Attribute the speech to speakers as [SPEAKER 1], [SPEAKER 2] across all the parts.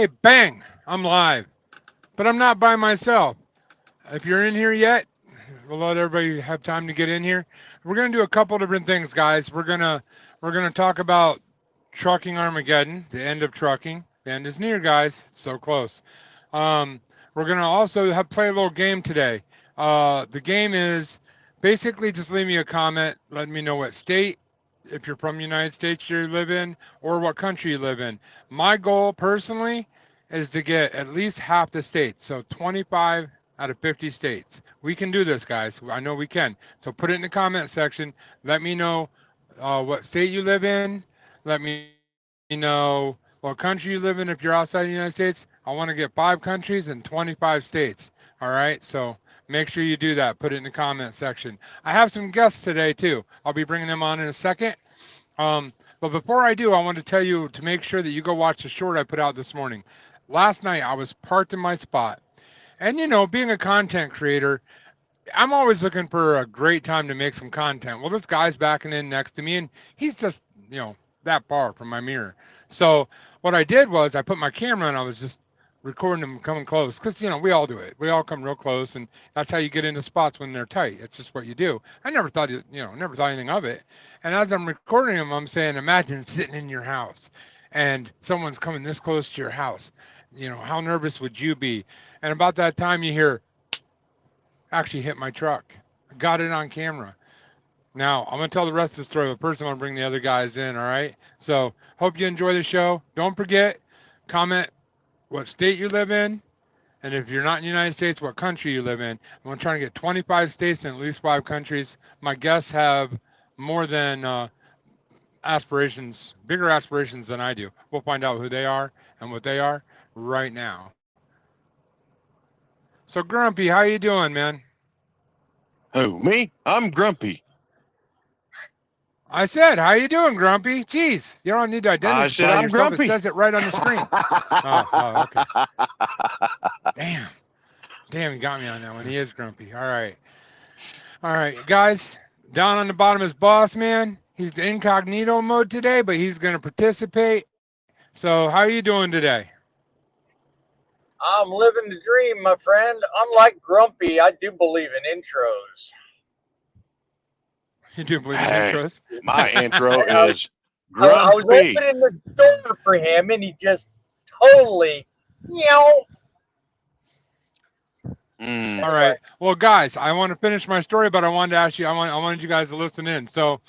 [SPEAKER 1] Okay, bang, I'm live, but I'm not by myself. If you're in here yet, we'll let everybody have time to get in here. We're gonna do a couple different things, guys. We're gonna talk about trucking Armageddon, the end of trucking. The end is near, guys. It's so close. Um, we're gonna also play a little game today. The game is basically just leave me a comment, let me know what state, if you're from the United States you live in, or what country you live in. My goal personally is to get at least half the states, so 25 out of 50 states. We can do this, guys. I know we can. So put it in the comment section. Let me know what state you live in. Let me know what country you live in if you're outside the United States. I want to get 5 countries and 25 states. All right, so make sure you do that. Put it in the comment section. I have some guests today too. I'll be bringing them on in a second. But before I do, I want to tell you to make sure that you go watch the short I put out this morning. Last night I was parked in my spot. And you know, being a content creator, I'm always looking for a great time to make some content. Well, this guy's backing in next to me and he's just, you know, that far from my mirror. So what I did was I put my camera and I was just recording him coming close because, you know, we all do it. We all come real close and that's how you get into spots when they're tight. It's just what you do. I never thought, never thought anything of it. And as I'm recording him, I'm saying, imagine sitting in your house and someone's coming this close to your house. You know, how nervous would you be? And about that time you hear, actually hit my truck. I got it on camera. Now, I'm going to tell the rest of the story, but first I'm going to bring the other guys in, all right? So, hope you enjoy the show. Don't forget, comment what state you live in, and if you're not in the United States, what country you live in. I'm trying to get 25 states and at least 5 countries. My guests have more than aspirations, bigger aspirations than I do. We'll find out who they are and what they are right now. So, Grumpy, how you doing, man?
[SPEAKER 2] Who, me? I'm grumpy.
[SPEAKER 1] I said, how you doing, Grumpy? Jeez, you don't need to identify
[SPEAKER 2] I said I'm
[SPEAKER 1] yourself.
[SPEAKER 2] grumpy.
[SPEAKER 1] It says it right on the screen. Okay. Damn, he got me on that one. He is grumpy. All right, guys. Down on the bottom is Boss Man. He's incognito mode today, but he's going to participate. So, how are you doing today?
[SPEAKER 3] I'm living the dream, my friend. Unlike Grumpy, I do believe in intros.
[SPEAKER 1] You do believe in intros?
[SPEAKER 2] My intro is
[SPEAKER 3] I was
[SPEAKER 2] grumpy.
[SPEAKER 3] opening the door for him, and he just totally,
[SPEAKER 1] All right. Well, guys, I want to finish my story, but I wanted to ask you. I wanted you guys to listen in. So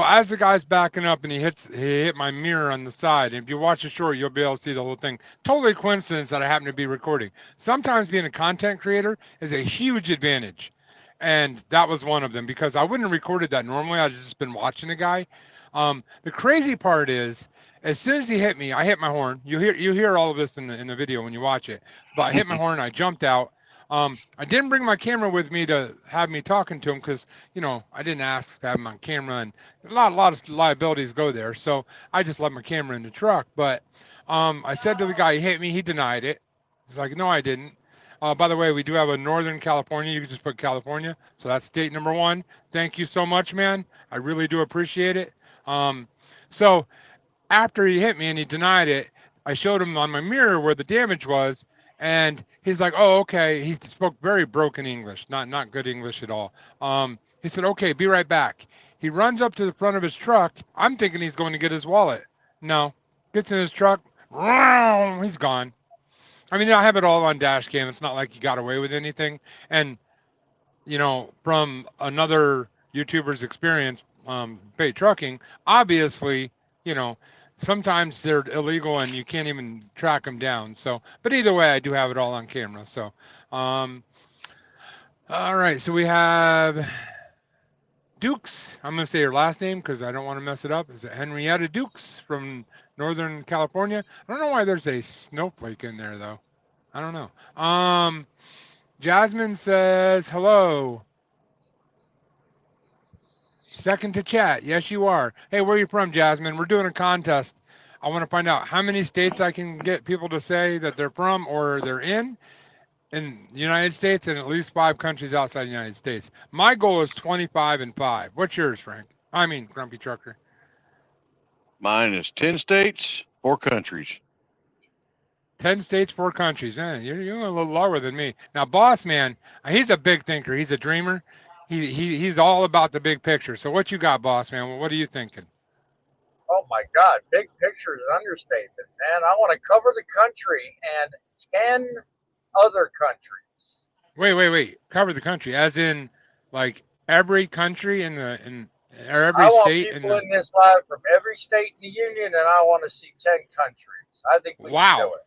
[SPEAKER 1] as the guy's backing up and he hit my mirror on the side. And if you watch the short, you'll be able to see the whole thing. Totally coincidence that I happen to be recording. Sometimes being a content creator is a huge advantage. And that was one of them because I wouldn't have recorded that normally. I'd just been watching the guy. The crazy part is, as soon as he hit me, I hit my horn. You hear all of this in the video when you watch it. But I hit my horn. I jumped out. I didn't bring my camera with me to have me talking to him because, you know, I didn't ask to have him on camera and a lot of liabilities go there. So I just left my camera in the truck. But I said to the guy, he hit me. He denied it. He's like, no, I didn't. By the way, we do have a Northern California. You can just put California. So that's state number 1. Thank you so much, man. I really do appreciate it. So after he hit me and he denied it, I showed him on my mirror where the damage was. And he's like, oh, okay. He spoke very broken English, not good English at all. He said, okay, be right back. He runs up to the front of his truck. I'm thinking he's going to get his wallet. No, gets in his truck. He's gone. I mean, I have it all on dash cam. It's not like he got away with anything. And, you know, from another YouTuber's experience, paid trucking, obviously, you know, sometimes they're illegal and you can't even track them down. So, but either way, I do have it all on camera. So, all right. So we have Dukes. I'm going to say your last name because I don't want to mess it up. Is it Henrietta Dukes from Northern California? I don't know why there's a snowflake in there though. I don't know. Jasmine says, hello. Second to chat. Yes, you are. Hey, where are you from, Jasmine? We're doing a contest. I want to find out how many states I can get people to say that they're from or they're in the United States and at least 5 countries outside the United States. My goal is 25 and 5. What's yours, Frank? I mean, Grumpy Trucker.
[SPEAKER 2] Mine is 10 states, 4 countries.
[SPEAKER 1] 10 states, 4 countries. You're a little lower than me. Now, boss man, he's a big thinker. He's a dreamer. He's all about the big picture. So what you got, boss man? What are you thinking?
[SPEAKER 3] Oh my God, big picture is an understatement, man. I want to cover the country and 10 other countries.
[SPEAKER 1] Wait. Cover the country, as in like every country or every
[SPEAKER 3] I want
[SPEAKER 1] state
[SPEAKER 3] people in this live from every state in the union, and I want to see 10 countries. I think we can do it.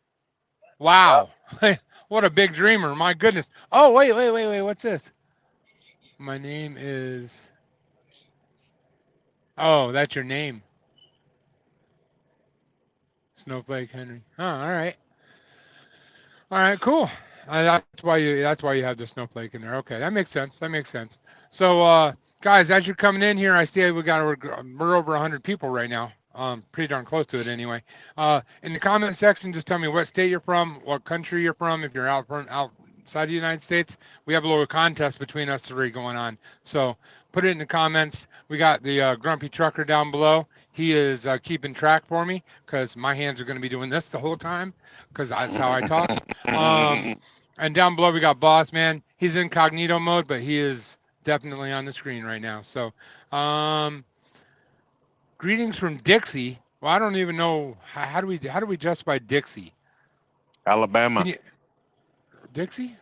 [SPEAKER 1] Wow. What a big dreamer. My goodness. Oh, wait. What's this? My name is... Oh, that's your name. Snowflake Henry. Oh, all right. All right, cool. That's why you have the snowflake in there. Okay, that makes sense. So, guys, as you're coming in here, I see we're over 100 people right now. Pretty darn close to it anyway. In the comment section, just tell me what state you're from, what country you're from. If you're outside the United States, we have a little contest between us 3 going on. So put it in the comments. We got the grumpy trucker down below. He is keeping track for me because my hands are going to be doing this the whole time because that's how I talk. And down below we got boss man. He's incognito mode, but he is definitely on the screen right now. So greetings from Dixie. Well, I don't even know how do we justify Dixie?
[SPEAKER 2] Alabama.
[SPEAKER 1] Dixie?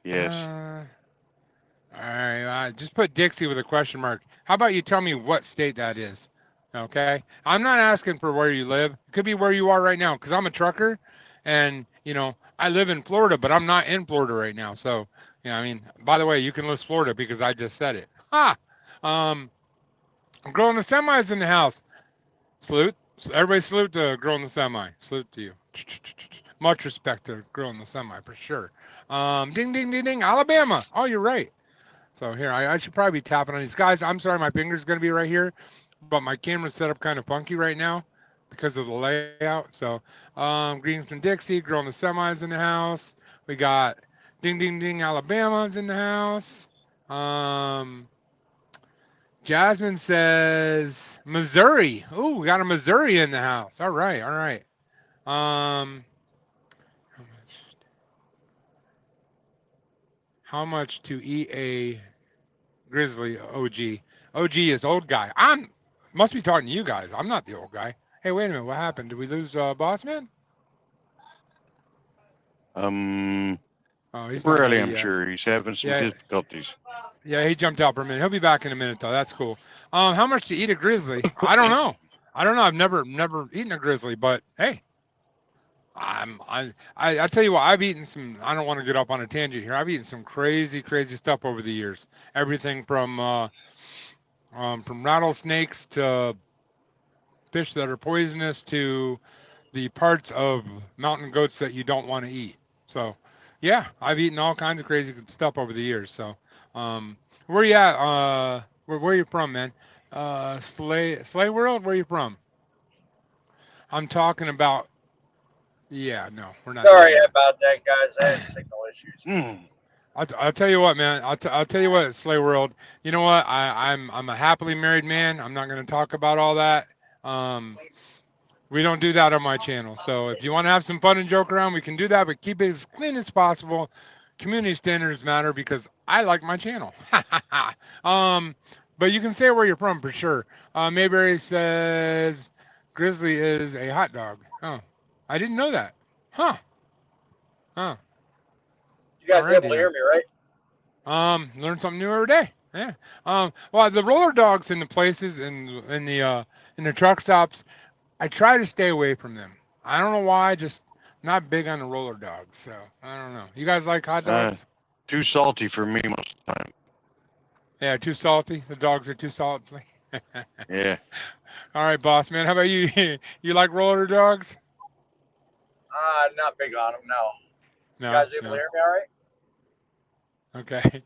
[SPEAKER 2] Yes.
[SPEAKER 1] All right. Just put Dixie with a question mark. How about you tell me what state that is? Okay. I'm not asking for where you live. It could be where you are right now because I'm a trucker and, I live in Florida, but I'm not in Florida right now. So, by the way, you can list Florida because I just said it. Girl in the semi's in the house. Salute. Everybody salute the girl in the semi. Salute to you. Much respect to girl in the semi for sure. Ding, ding, ding, ding. Alabama. Oh, you're right. So here, I should probably be tapping on these guys. I'm sorry, my finger's going to be right here, but my camera's set up kind of funky right now because of the layout. So greetings from Dixie. Girl in the semi's in the house. We got ding, ding, ding. Alabama's in the house. Jasmine says Missouri. Ooh, we got a Missouri in the house. All right. How much to eat a grizzly? OG? OG is old guy. Must be talking to you guys. I'm not the old guy. Hey, wait a minute. What happened? Did we lose boss man? He's
[SPEAKER 2] Temporarily, I'm sure he's having some difficulties.
[SPEAKER 1] Yeah, he jumped out for a minute. He'll be back in a minute though. That's cool. How much to eat a grizzly? I don't know. I've never eaten a grizzly, but hey, I tell you what, I've eaten some. I don't want to get up on a tangent here. I've eaten some crazy stuff over the years. Everything from rattlesnakes to fish that are poisonous to the parts of mountain goats that you don't want to eat. So, yeah, I've eaten all kinds of crazy stuff over the years. So, where you at? Where you from, man? Slay World? Where you from? I'm talking about. Yeah, no, we're not.
[SPEAKER 3] Sorry about that, guys. I had signal issues.
[SPEAKER 1] I'll tell you what, man. I'll tell you what, Slay World. You know what? I'm a happily married man. I'm not going to talk about all that. We don't do that on my channel. So if you want to have some fun and joke around, we can do that, but keep it as clean as possible. Community standards matter because I like my channel. But you can say where you're from for sure. Mayberry says grizzly is a hot dog. Oh, I didn't know that. Huh.
[SPEAKER 3] You guys are able to hear me, right?
[SPEAKER 1] Learn something new every day. Yeah. Well, the roller dogs in the places in the truck stops, I try to stay away from them. I don't know why, just not big on the roller dogs. So I don't know. You guys like hot dogs?
[SPEAKER 2] Too salty for me most of the time.
[SPEAKER 1] Yeah, too salty. The dogs are too salty.
[SPEAKER 2] Yeah.
[SPEAKER 1] All right, boss man. How about you? You like roller dogs?
[SPEAKER 3] Not big on them. No.
[SPEAKER 1] No.
[SPEAKER 3] You guys able to hear me all right?
[SPEAKER 1] Okay.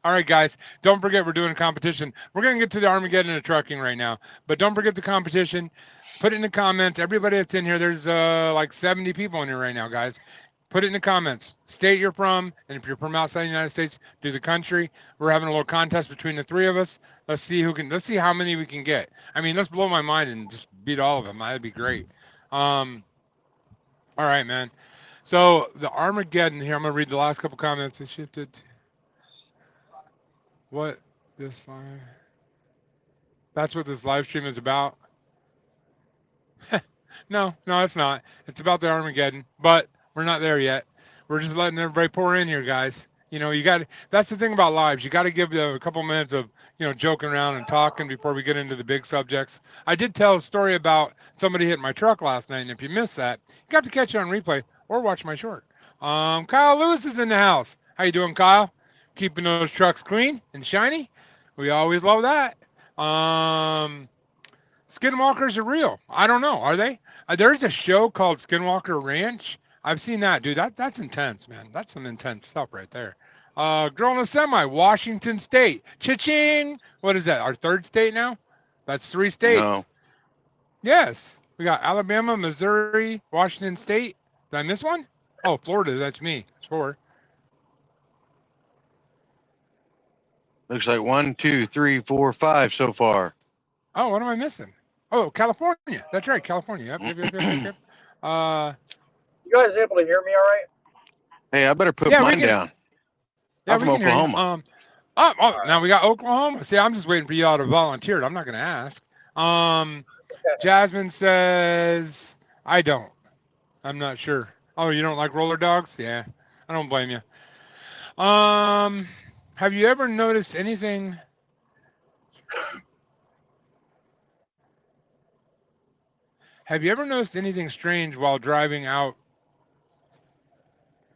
[SPEAKER 1] All right, guys, don't forget we're doing a competition. We're going to get to the Armageddon of trucking right now, but don't forget the competition. Put it in the comments. Everybody that's in here, there's like 70 people in here right now, guys. Put it in the comments. State you're from, and if you're from outside the United States, do the country. We're having a little contest between the three of us. Let's see how many we can get. I mean, let's blow my mind and just beat all of them. That'd be great. All right, man. So the Armageddon here, I'm gonna read the last couple comments. It shifted. What this live? That's what this live stream is about. No, it's not. It's about the Armageddon, but we're not there yet. We're just letting everybody pour in here, guys. You know, that's the thing about lives. You got to give a couple minutes of, joking around and talking before we get into the big subjects. I did tell a story about somebody hitting my truck last night, and if you missed that, you got to catch it on replay or watch my short. Kyle Lewis is in the house. How you doing, Kyle? Keeping those trucks clean and shiny? We always love that. Skinwalkers are real. I don't know. Are they? There's a show called Skinwalker Ranch. I've seen that, dude. That's intense, man. That's some intense stuff right there. Girl in a semi, Washington State. Cha-ching! What is that? Our third state now? That's 3 states.
[SPEAKER 2] No.
[SPEAKER 1] Yes. We got Alabama, Missouri, Washington State. Did I miss one? Oh, Florida. That's me. It's 4.
[SPEAKER 2] Looks like 1, 2, 3, 4, 5 so far.
[SPEAKER 1] Oh, what am I missing? Oh, California. That's right, California. Yep. You
[SPEAKER 3] guys able to hear me all right?
[SPEAKER 2] Hey, I better put mine down.
[SPEAKER 1] Yeah,
[SPEAKER 2] I'm from Oklahoma.
[SPEAKER 1] Now we got Oklahoma. See, I'm just waiting for you all to volunteer. I'm not going to ask. Jasmine says, I don't. I'm not sure. Oh, you don't like roller dogs? Yeah, I don't blame you. Have you ever noticed anything? Have you ever noticed anything strange while driving out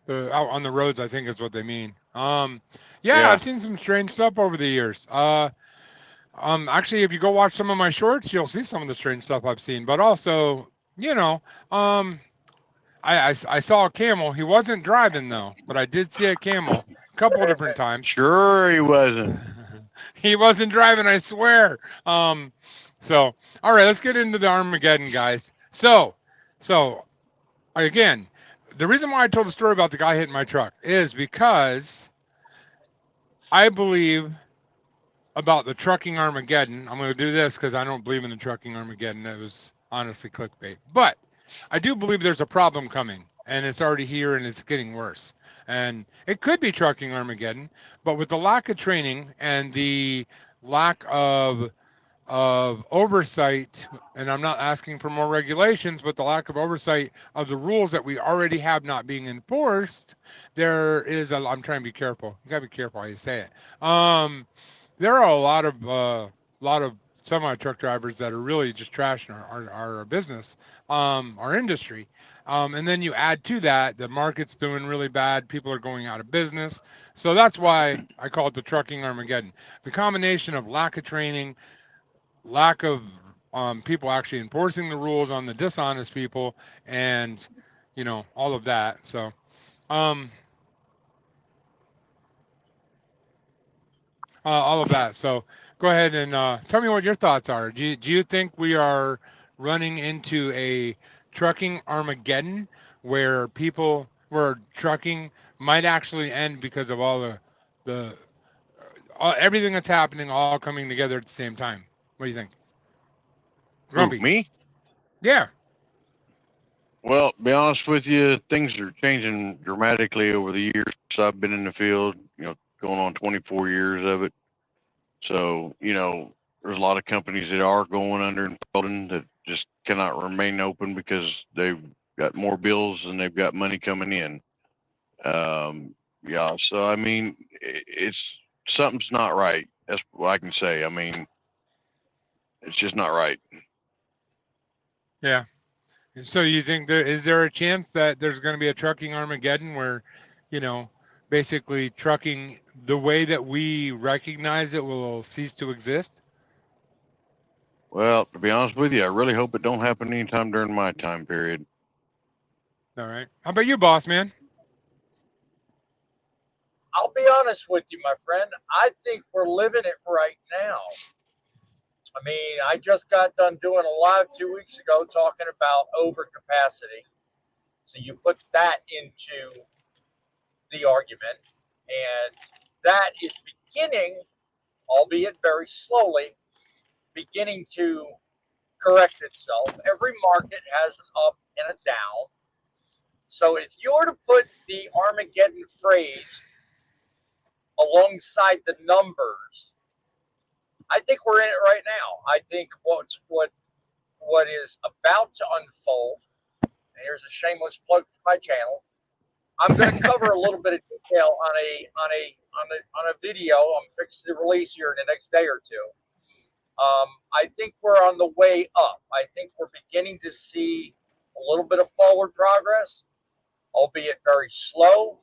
[SPEAKER 1] on the roads? I think is what they mean. Yeah, I've seen some strange stuff over the years. Actually, if you go watch some of my shorts, you'll see some of the strange stuff I've seen. But also, I saw a camel. He wasn't driving though, but I did see a camel a couple of different times.
[SPEAKER 2] Sure, he wasn't.
[SPEAKER 1] He wasn't driving, I swear. So, all right, let's get into the Armageddon, guys. So again, the reason why I told the story about the guy hitting my truck is because I believe about the trucking Armageddon. I'm going to do this because I don't believe in the trucking Armageddon. That was honestly clickbait. But I do believe there's a problem coming, and it's already here, and it's getting worse. And it could be trucking Armageddon, but with the lack of training and the lack of oversight, and I'm not asking for more regulations, but the lack of oversight of the rules that we already have not being enforced, there is I'm trying to be careful. You gotta be careful how you say it. There are a lot of semi truck drivers that are really just trashing our business, our industry. And then you add to that, the market's doing really bad. People are going out of business. So that's why I call it the trucking Armageddon. The combination of lack of training, lack of people actually enforcing the rules on the dishonest people, and all of that. So all of that. So go ahead and tell me what your thoughts are. Do you think we are running into a trucking Armageddon where trucking might actually end because of all the everything that's happening all coming together at the same time? What do you think? Grumpy.
[SPEAKER 2] Who, me?
[SPEAKER 1] Yeah.
[SPEAKER 2] Well, to be honest with you, things are changing dramatically over the years. I've been in the field, going on 24 years of it. So, there's a lot of companies that are going under and folding that just cannot remain open because they've got more bills and they've got money coming in. So I mean, it's something's not right. That's what I can say. I mean, it's just not right.
[SPEAKER 1] Yeah. So you think is there a chance that there's going to be a trucking Armageddon where, basically trucking the way that we recognize it will cease to exist?
[SPEAKER 2] Well, to be honest with you, I really hope it don't happen anytime during my time period.
[SPEAKER 1] All right. How about you, boss man?
[SPEAKER 3] I'll be honest with you, my friend. I think we're living it right now. I mean, I just got done doing a live 2 weeks ago talking about overcapacity. So you put that into the argument, and that is beginning, albeit very slowly, beginning to correct itself. Every market has an up and a down. So if you were to put the Armageddon phrase alongside the numbers, I think we're in it right now. I think what is about to unfold, and here's a shameless plug for my channel. I'm going to cover a little bit of detail on a video I'm fixing to release here in the next day or two. I think we're on the way up. I think we're beginning to see a little bit of forward progress, albeit very slow,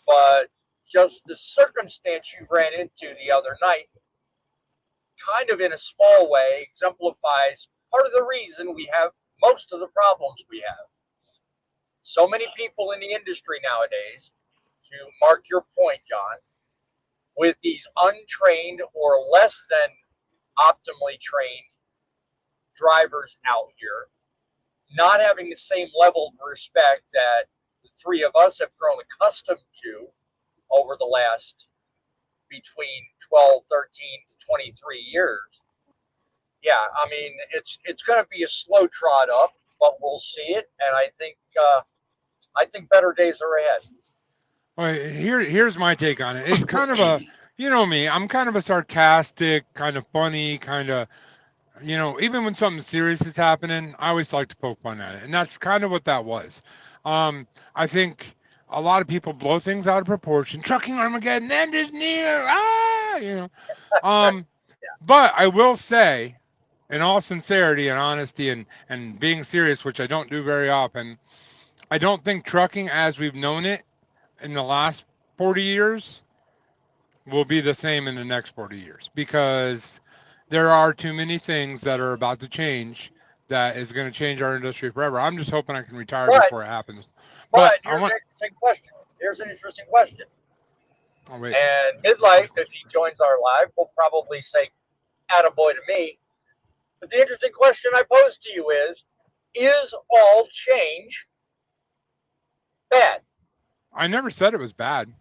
[SPEAKER 3] but just the circumstance you ran into the other night, kind of in a small way, exemplifies part of the reason we have most of the problems we have. So many people in the industry nowadays, to mark your point, John, with these untrained or less than optimally trained drivers out here, not having the same level of respect that the three of us have grown accustomed to over the last between 12, 13 to 23 years. Yeah, I mean, it's going to be a slow trot up, but we'll see it, and I think better days are ahead.
[SPEAKER 1] Well, here's my take on it. It's kind of a, you know me, I'm kind of a sarcastic, kind of funny, kind of, you know, even when something serious is happening, I always like to poke fun at it. And that's kind of what that was. I think a lot of people blow things out of proportion. Trucking Armageddon end is near, you know.
[SPEAKER 3] Yeah.
[SPEAKER 1] But I will say, in all sincerity and honesty and being serious, which I don't do very often, I don't think trucking as we've known it in the last 40 years will be the same in the next 40 years, because there are too many things that are about to change that is going to change our industry forever. I'm just hoping I can retire before it happens.
[SPEAKER 3] But here's an interesting question. Here's an interesting question.
[SPEAKER 1] Oh, wait.
[SPEAKER 3] And Midlife, if he joins our live, will probably say, attaboy to me. But the interesting question I pose to you is all change bad?
[SPEAKER 1] I never said it was bad.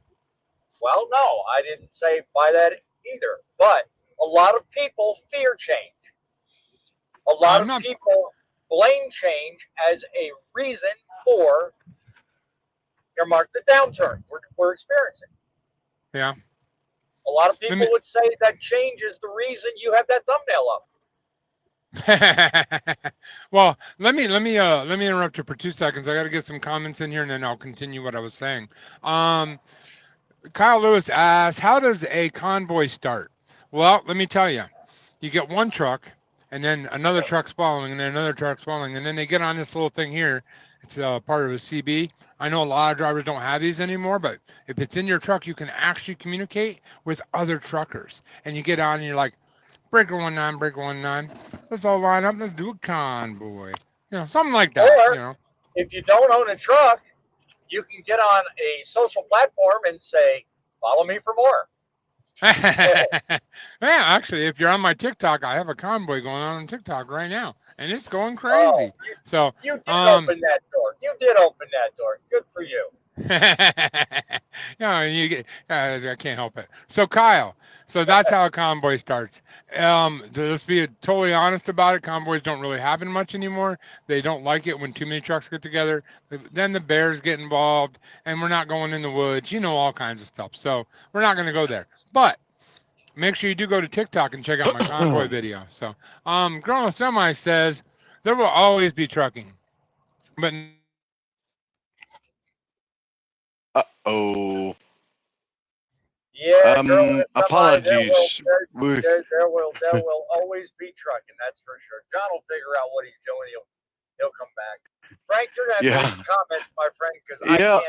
[SPEAKER 3] Well, no, I didn't say by that either. But a lot of people fear change. A lot of people blame change as a reason for earmark the downturn we're experiencing.
[SPEAKER 1] Yeah.
[SPEAKER 3] A lot of people would say that change is the reason you have that thumbnail up.
[SPEAKER 1] Well, let me interrupt you for 2 seconds. I got to get some comments in here, and then I'll continue what I was saying. Kyle Lewis asks, how does a convoy start? Well, let me tell you. You get one truck, and then another truck's following, and then another truck's following, and then they get on this little thing here. It's part of a CB. I know a lot of drivers don't have these anymore, but if it's in your truck, you can actually communicate with other truckers. And you get on, and you're like, breaker 19, breaker 19. Let's all line up. Let's do a convoy. You know, something like that.
[SPEAKER 3] Or,
[SPEAKER 1] you know,
[SPEAKER 3] if you don't own a truck, you can get on a social platform and say, follow me for more.
[SPEAKER 1] Yeah, actually, if you're on my TikTok, I have a convoy going on TikTok right now, and it's going crazy.
[SPEAKER 3] You did open that door. You did open that door. Good for you.
[SPEAKER 1] I can't help it. So Kyle, that's how a convoy starts. Let's be totally honest about it. Convoys don't really happen much anymore. They don't like it when too many trucks get together. Then the bears get involved, and we're not going in the woods. You know, all kinds of stuff. So we're not going to go there. But make sure you do go to TikTok and check out my convoy video. So, Girl Semi says there will always be trucking, but.
[SPEAKER 2] Uh-oh.
[SPEAKER 3] Yeah,
[SPEAKER 2] apologies.
[SPEAKER 3] There will always be trucking, that's for sure. John will figure out what he's doing. He'll come back. Frank, you're going to have to comment, my friend, because I can't.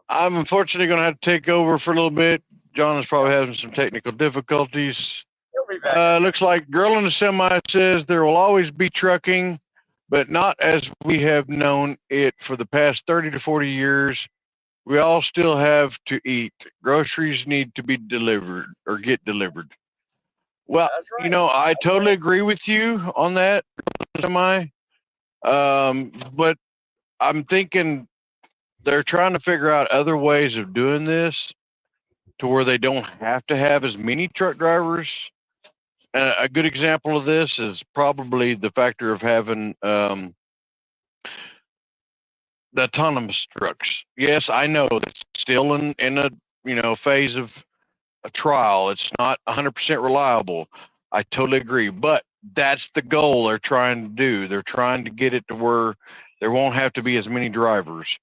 [SPEAKER 2] I'm unfortunately going to have to take over for a little bit. John is probably having some technical difficulties.
[SPEAKER 3] He'll be back.
[SPEAKER 2] Looks like Girl in the Semi says there will always be trucking, but not as we have known it for the past 30 to 40 years. We all still have to eat. Groceries need to be delivered or get delivered. Well,
[SPEAKER 3] right.
[SPEAKER 2] You know, I totally agree with you on that, Semi. But I'm thinking they're trying to figure out other ways of doing this to where they don't have to have as many truck drivers. A good example of this is probably the factor of having the autonomous trucks. Yes, I know it's still in a phase of a trial. It's not 100% reliable. I totally agree, but that's the goal they're trying to do. They're trying to get it to where there won't have to be as many drivers.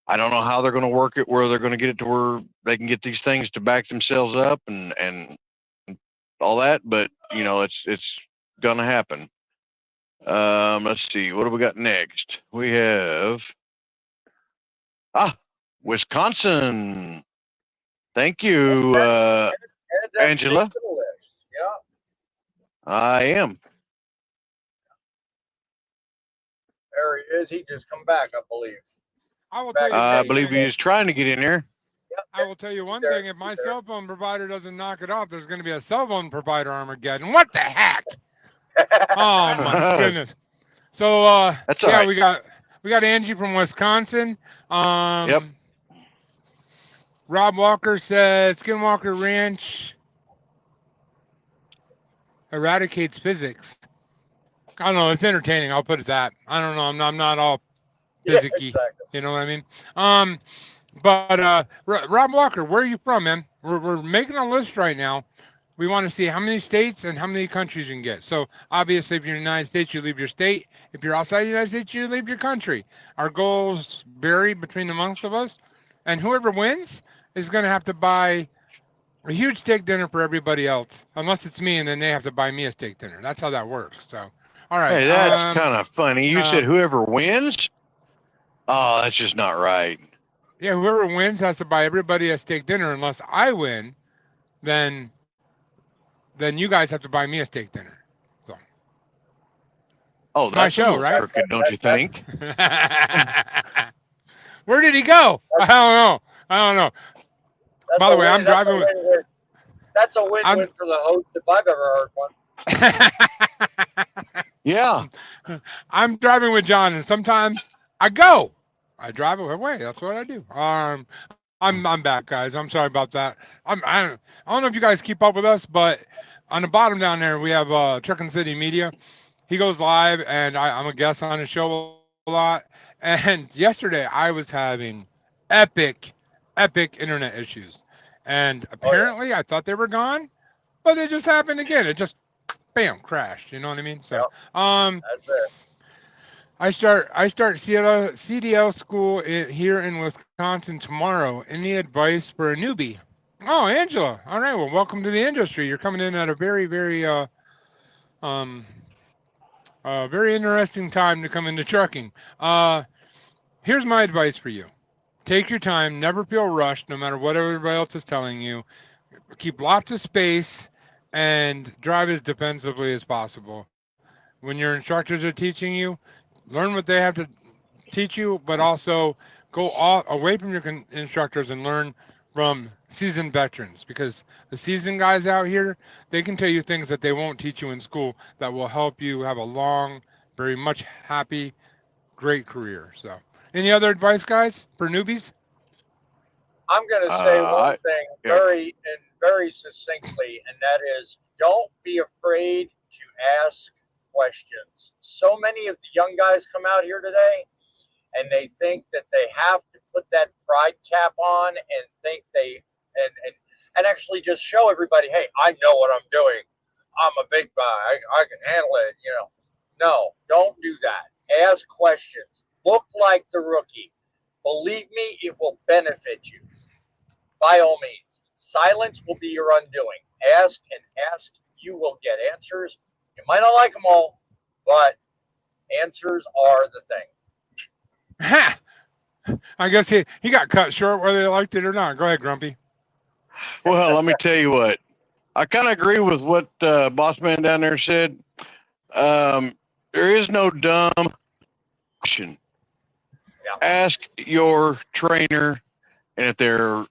[SPEAKER 2] I don't know how they're going to work it, where they're going to get it to where they can get these things to back themselves up and all that, but it's going to happen. Let's see, what do we got next? We have Wisconsin. Thank you, Angela.
[SPEAKER 3] Yeah.
[SPEAKER 2] I am.
[SPEAKER 3] There he is. He just come back, I believe.
[SPEAKER 1] I will tell you.
[SPEAKER 2] I believe he is trying to get in there.
[SPEAKER 3] Yep.
[SPEAKER 1] I will tell you one thing. If my cell phone provider doesn't knock it off, there's going to be a cell phone provider Armageddon. What the heck? Oh my goodness. So
[SPEAKER 2] that's all
[SPEAKER 1] yeah,
[SPEAKER 2] right.
[SPEAKER 1] we got Angie from Wisconsin.
[SPEAKER 2] Yep.
[SPEAKER 1] Rob Walker says Skinwalker Ranch eradicates physics. I don't know. It's entertaining. I'll put it that. I don't know. I'm not all physicky.
[SPEAKER 3] Yeah, exactly.
[SPEAKER 1] You know what I mean? But Rob Walker, where are you from, man? We're making a list right now. We want to see how many states and how many countries you can get. So obviously, if you're in the United States, you leave your state. If you're outside the United States, you leave your country. Our goals vary between amongst of us, and whoever wins is going to have to buy a huge steak dinner for everybody else, unless it's me, and then they have to buy me a steak dinner. That's how that works. So, all right.
[SPEAKER 2] Hey, that's kind of funny. You said whoever wins? Oh, that's just not right.
[SPEAKER 1] Yeah, whoever wins has to buy everybody a steak dinner. Unless I win, then you guys have to buy me a steak dinner. So.
[SPEAKER 2] Oh, that's
[SPEAKER 1] my show, right?
[SPEAKER 2] Crooked, don't you think?
[SPEAKER 1] Where did he go? I don't know. By the way, I'm driving with.
[SPEAKER 3] That's a win-win for the host if I've ever heard one.
[SPEAKER 2] Yeah.
[SPEAKER 1] I'm driving with John, and sometimes I drive away. That's what I do. I'm back, guys. I'm sorry about that. I don't know if you guys keep up with us, but on the bottom down there we have Truckin' City Media. He goes live, and I'm a guest on his show a lot. And yesterday I was having epic internet issues, and apparently I thought they were gone, but they just happened again. It just bam crashed. You know what I mean? So
[SPEAKER 3] that's it.
[SPEAKER 1] I start CDL school here in Wisconsin tomorrow. Any advice for a newbie? Oh, Angela. All right. Well, welcome to the industry. You're coming in at a very, very, very interesting time to come into trucking. Here's my advice for you. Take your time. Never feel rushed, no matter what everybody else is telling you. Keep lots of space and drive as defensively as possible. When your instructors are teaching you, learn what they have to teach you, but also go away from your instructors and learn from seasoned veterans, because the seasoned guys out here, they can tell you things that they won't teach you in school that will help you have a long, very much happy, great career. So, any other advice, guys, for newbies?
[SPEAKER 3] I'm going to say one thing very succinctly, and that is, don't be afraid to ask questions. So many of the young guys come out here today and they think that they have to put that pride cap on and think they and actually just show everybody, hey, I know what I'm doing. I'm a big guy. I can handle it. No, don't do that. Ask questions. Look like the rookie. Believe me, it will benefit you. By all means, silence will be your undoing. Ask and ask. You will get answers. You might not like them all, but answers are the thing.
[SPEAKER 1] Ha! I guess he got cut short whether they liked it or not. Go ahead, Grumpy.
[SPEAKER 2] Well, let me tell you what. I kind of agree with what Boss Man down there said. There is no dumb question. Yeah. Ask your trainer, and if they're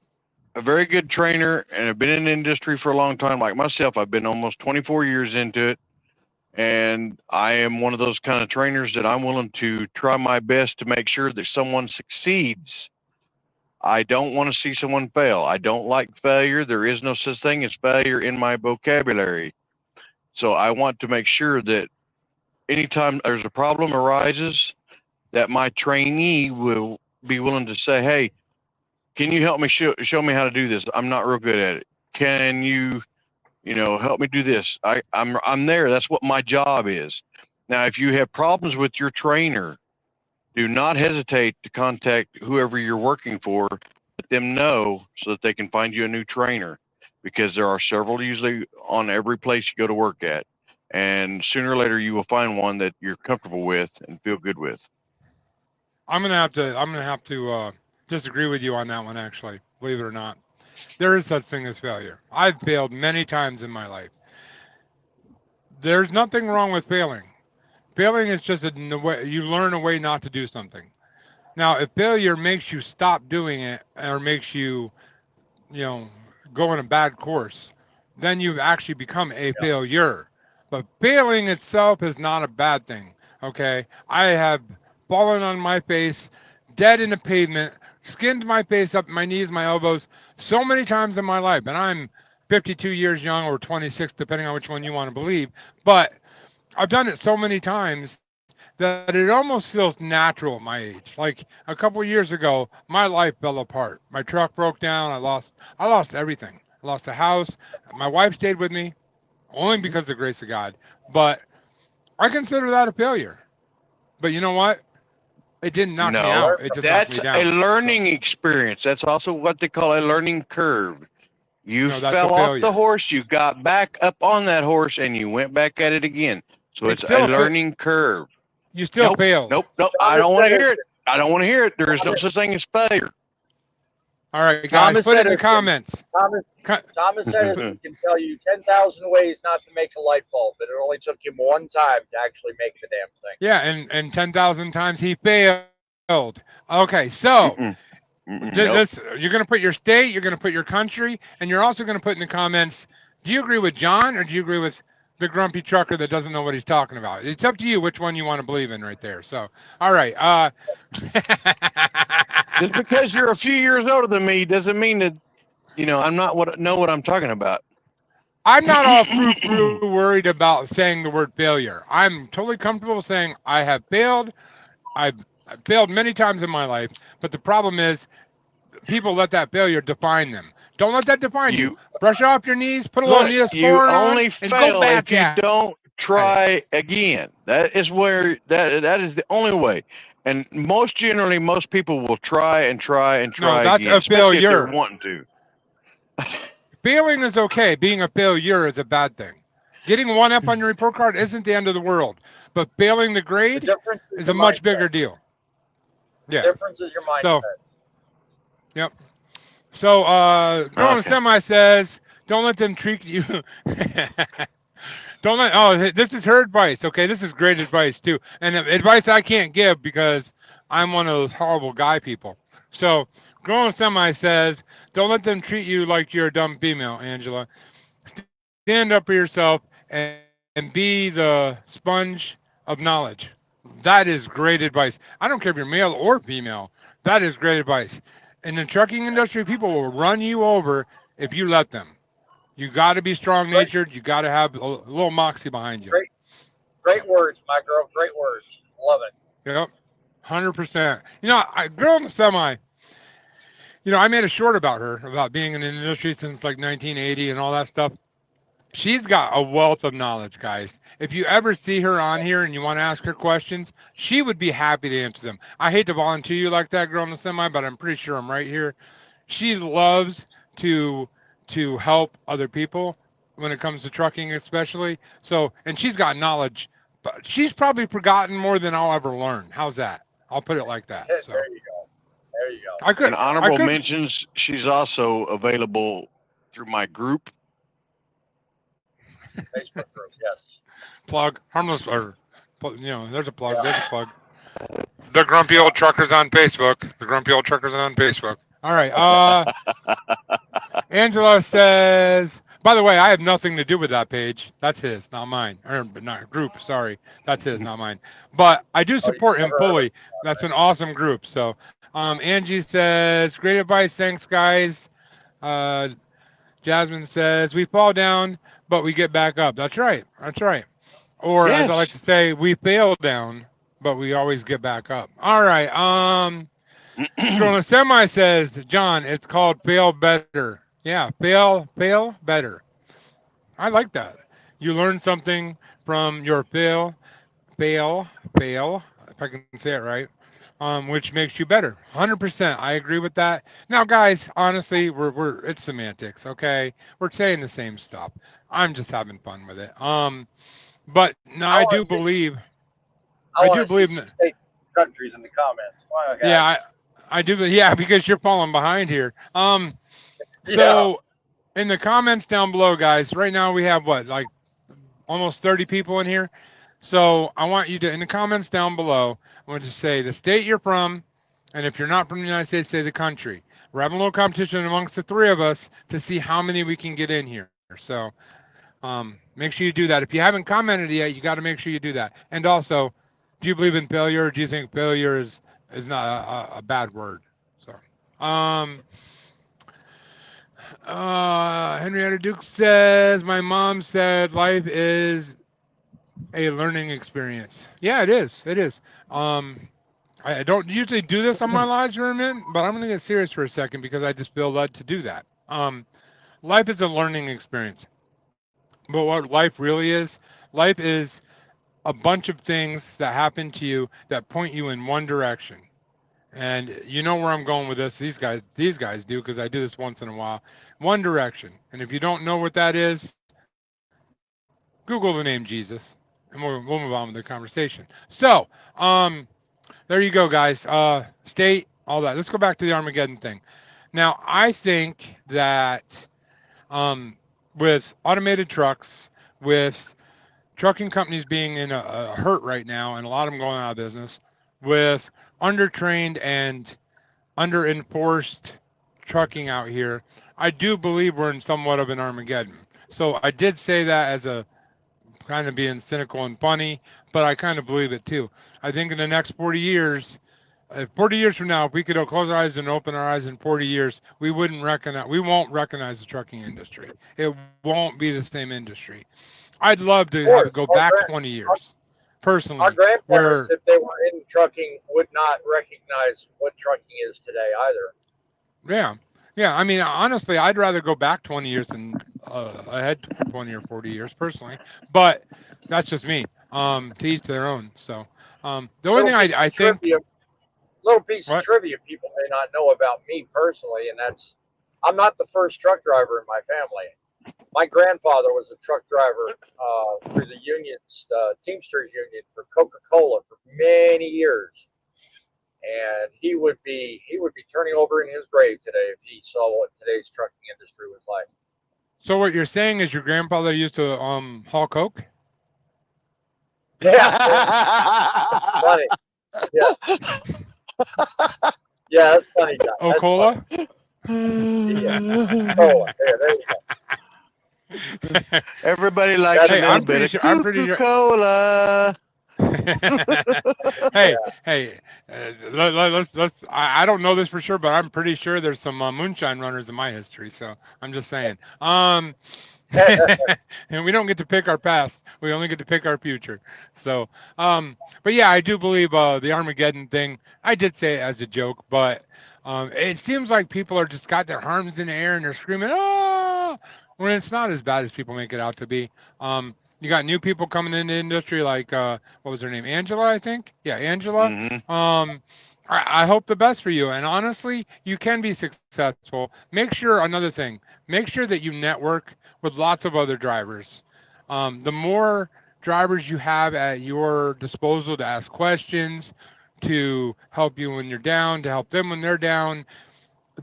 [SPEAKER 2] a very good trainer and have been in the industry for a long time, like myself, I've been almost 24 years into it. And I am one of those kind of trainers that I'm willing to try my best to make sure that someone succeeds. I don't want to see someone fail. I don't like failure. There is no such thing as failure in my vocabulary. So I want to make sure that anytime there's a problem arises, that my trainee will be willing to say, hey, can you help me show me how to do this? I'm not real good at it. Can you help me do this? I'm there. That's what my job is. Now, if you have problems with your trainer, do not hesitate to contact whoever you're working for. Let them know so that they can find you a new trainer, because there are several usually on every place you go to work at. And sooner or later, you will find one that you're comfortable with and feel good with.
[SPEAKER 1] I'm gonna have to disagree with you on that one, actually. Believe it or not, there is such thing as failure. I've failed many times in my life. There's nothing wrong with failing. Failing is just a way you learn a way not to do something. Now, if failure makes you stop doing it or makes you, go on a bad course, then you've actually become a failure. But failing itself is not a bad thing. Okay, I have fallen on my face, dead in the pavement, skinned my face up, my knees, my elbows, so many times in my life. And I'm 52 years young, or 26, depending on which one you want to believe. But I've done it so many times that it almost feels natural at my age. Like a couple of years ago, my life fell apart. My truck broke down. I lost everything. I lost the house. My wife stayed with me, only because of the grace of God. But I consider that a failure. But you know what? It didn't knock me out. It just knocked me down.
[SPEAKER 2] That's a learning experience. That's also what they call a learning curve. You fell off the horse, you got back up on that horse, and you went back at it again. So it's a learning curve.
[SPEAKER 1] You still failed.
[SPEAKER 2] Nope. I don't want to hear it. I don't want to hear it. There is no such thing as failure.
[SPEAKER 1] All right, guys, put it in the comments.
[SPEAKER 3] Thomas said he can tell you 10,000 ways not to make a light bulb, but it only took him one time to actually make the damn thing.
[SPEAKER 1] Yeah, and 10,000 times he failed. Okay, so you're going to put your state, you're going to put your country, and you're also going to put in the comments, do you agree with John or do you agree with the grumpy trucker that doesn't know what he's talking about? It's up to you which one you want to believe in right there. So, all right.
[SPEAKER 2] Just because you're a few years older than me doesn't mean that, I'm not know what I'm talking about.
[SPEAKER 1] I'm not all worried about saying the word failure. I'm totally comfortable saying I have failed. I've failed many times in my life, but the problem is people let that failure define them. Don't let that define you. Brush off your knees, put a little Neosporin on, and go back
[SPEAKER 2] if you don't try again. That is where that is the only way. And most people will try and try and try
[SPEAKER 1] that's
[SPEAKER 2] again,
[SPEAKER 1] a failure.
[SPEAKER 2] if they're wanting to.
[SPEAKER 1] Failing is okay. Being a failure is a bad thing. Getting one up on your report card isn't the end of the world, but failing the grade is a much bigger deal. Yeah.
[SPEAKER 3] The difference is your mindset.
[SPEAKER 1] So, yep. So, Growing Semi says, don't let them treat you. This is her advice. Okay, this is great advice too. And advice I can't give because I'm one of those horrible guy people. So, Growing Semi says, don't let them treat you like you're a dumb female, Angela. Stand up for yourself and be the sponge of knowledge. That is great advice. I don't care if you're male or female. That is great advice. In the trucking industry, people will run you over if you let them. You got to be strong-natured. You got to have a little moxie behind you.
[SPEAKER 3] Great words, my girl. Great words. Love it.
[SPEAKER 1] Yep, 100%. Girl in the Semi, I made a short about her, about being in the industry since like 1980 and all that stuff. She's got a wealth of knowledge, guys. If you ever see her on here and you want to ask her questions, she would be happy to answer them. I hate to volunteer you like that, Girl in the Semi, but I'm pretty sure I'm right here. She loves to help other people when it comes to trucking, especially. So, and she's got knowledge, but she's probably forgotten more than I'll ever learn. How's that? I'll put it like that. So.
[SPEAKER 3] There you go.
[SPEAKER 2] And honorable mentions, she's also available through my group.
[SPEAKER 3] Facebook group, yes.
[SPEAKER 1] Plug, harmless, or there's a plug. There's a plug. The Grumpy Old Truckers on Facebook. The Grumpy Old Truckers on Facebook. All right. Angela says, By the way, I have nothing to do with that page. That's his, not mine. Or not group, sorry. That's his, not mine. But I do
[SPEAKER 3] Oh, you
[SPEAKER 1] support him
[SPEAKER 3] never heard of
[SPEAKER 1] fully. That's an awesome group. So Angie says, great advice, thanks guys. Uh, Jasmine says, we fall down, but we get back up. That's right. That's right. Or as I like
[SPEAKER 2] Yes.
[SPEAKER 1] to say, we fail down, but we always get back up. All right. Scrolling Semi says, John, it's called fail better. Yeah, fail better. I like that. You learn something from your fail, if I can say it right, which makes you better. 100%. I agree with that. Now, guys, honestly, it's semantics, okay? We're saying the same stuff. I'm just having fun with it. But no, I do believe.
[SPEAKER 3] I
[SPEAKER 1] I
[SPEAKER 3] want
[SPEAKER 1] do
[SPEAKER 3] to see
[SPEAKER 1] believe.
[SPEAKER 3] some states and countries in the comments. Wow, okay.
[SPEAKER 1] Yeah, I do. Yeah, because you're falling behind here. So in the comments down below, guys, right now we have what, like almost 30 people in here. So I want you to, in the comments down below, I want you to say the state you're from, and if you're not from the United States, say the country. We're having a little competition amongst the three of us to see how many we can get in here. So make sure you do that. If you haven't commented yet, you got to make sure you do that. And also, do you believe in failure? Or do you think failure is not a bad word? So, Henrietta Duke says, my mom said life is a learning experience. Yeah, it is. It is. I don't usually do this on my live stream, but I'm going to get serious for a second because I just feel led to do that. Life is a learning experience. But what life really is, life is a bunch of things that happen to you that point you in one direction. And you know where I'm going with this. These guys do, because I do this once in a while. One direction. And if you don't know what that is, Google the name Jesus, and we'll move on with the conversation. So, there you go, guys. State, all that. Let's go back to the Armageddon thing. Now, I think that with automated trucks, with trucking companies being in a hurt right now, and a lot of them going out of business, with undertrained and under-enforced trucking out here, I do believe we're in somewhat of an Armageddon. So I did say that as a kind of being cynical and funny, but I kind of believe it too. I think in the next 40 years, 40 years from now, if we could close our eyes and open our eyes in 40 years, we won't recognize the trucking industry. It won't be the same industry. I'd love to have it go back 20 years, personally.
[SPEAKER 3] Our grandparents, if they were in trucking, would not recognize what trucking is today either.
[SPEAKER 1] Yeah. Yeah. I mean, honestly, I'd rather go back 20 years than ahead 20 or 40 years, personally. But that's just me. To each their own. So the only thing I think.
[SPEAKER 3] Little piece of trivia people may not know about me personally, and that's I'm not the first truck driver in my family. My grandfather was a truck driver for the unions, Teamsters Union for Coca-Cola for many years, and he would be turning over in his grave today if he saw what today's trucking industry was like.
[SPEAKER 1] So what you're saying is your grandfather used to haul coke?
[SPEAKER 3] Yeah, funny. Yeah. Yeah, that's funny. Guy.
[SPEAKER 1] Oh, cola?
[SPEAKER 3] Yeah. Cola. Yeah, there you go.
[SPEAKER 2] Everybody likes a little bit of Coca-Cola.
[SPEAKER 1] Hey, let's. I don't know this for sure, but I'm pretty sure there's some moonshine runners in my history. So I'm just saying. And we don't get to pick our past. We only get to pick our future. So, but yeah, I do believe the Armageddon thing. I did say it as a joke, but it seems like people are just got their arms in the air and they're screaming, "Oh!" when it's not as bad as people make it out to be. You got new people coming into the industry, like what was her name, Angela, I think. Yeah, Angela. Mm-hmm. I hope the best for you. And honestly, you can be successful. Make sure that you network with lots of other drivers. The more drivers you have at your disposal to ask questions, to help you when you're down, to help them when they're down,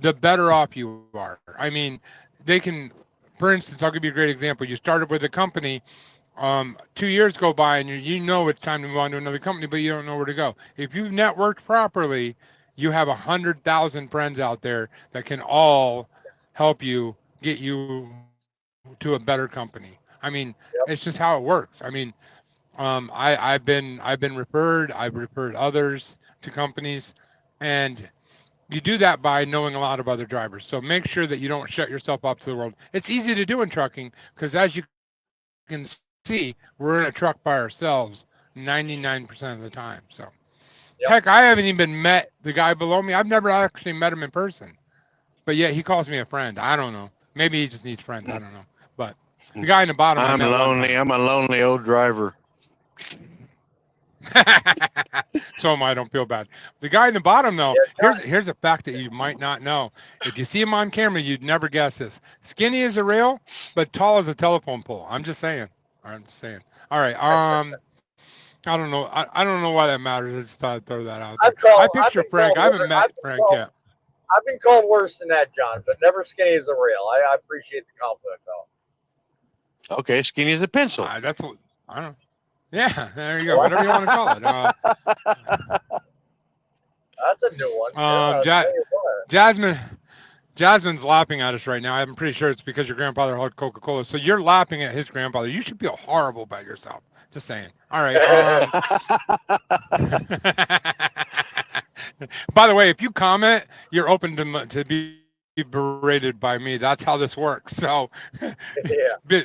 [SPEAKER 1] the better off you are. I mean, they can, for instance, I'll give you a great example. You started with a company. 2 years go by and you know it's time to move on to another company, but you don't know where to go. If you've networked properly, you have 100,000 friends out there that can all help you get you to a better company. I mean,
[SPEAKER 3] Yep.
[SPEAKER 1] it's just how it works. I mean, I've been referred. I've referred others to companies, and you do that by knowing a lot of other drivers. So make sure that you don't shut yourself up to the world. It's easy to do in trucking because, as you can see, we're in a truck by ourselves 99% of the time. So,
[SPEAKER 3] Yep.
[SPEAKER 1] heck, I haven't even met the guy below me. I've never actually met him in person, but yet he calls me a friend. I don't know. Maybe he just needs friends. I don't know. But the guy in the bottom, I
[SPEAKER 2] I'm
[SPEAKER 1] met one
[SPEAKER 2] lonely.
[SPEAKER 1] time.
[SPEAKER 2] I'm a lonely old driver.
[SPEAKER 1] So I don't feel bad. The guy in the bottom, though,
[SPEAKER 3] Yeah,
[SPEAKER 1] here's a fact that you might not know. If you see him on camera, you'd never guess this. Skinny as a rail, but tall as a telephone pole. I'm just saying. I'm just saying. All right. I don't know. I don't know why that matters. I just thought I'd throw that out there. I picture Frank. I haven't met Frank yet.
[SPEAKER 3] I've been called worse than that, John, but never skinny as a rail. I appreciate the compliment, though.
[SPEAKER 2] Okay, skinny as a pencil.
[SPEAKER 1] That's what I don't. Yeah, there you go. Whatever you want to call it.
[SPEAKER 3] That's a new one. Yeah,
[SPEAKER 1] Jasmine's laughing at us right now. I'm pretty sure it's because your grandfather had Coca-Cola. So you're laughing at his grandfather. You should feel horrible about yourself. Just saying. All right. By the way, if you comment, you're open to be berated by me. That's how this works. So
[SPEAKER 3] yeah.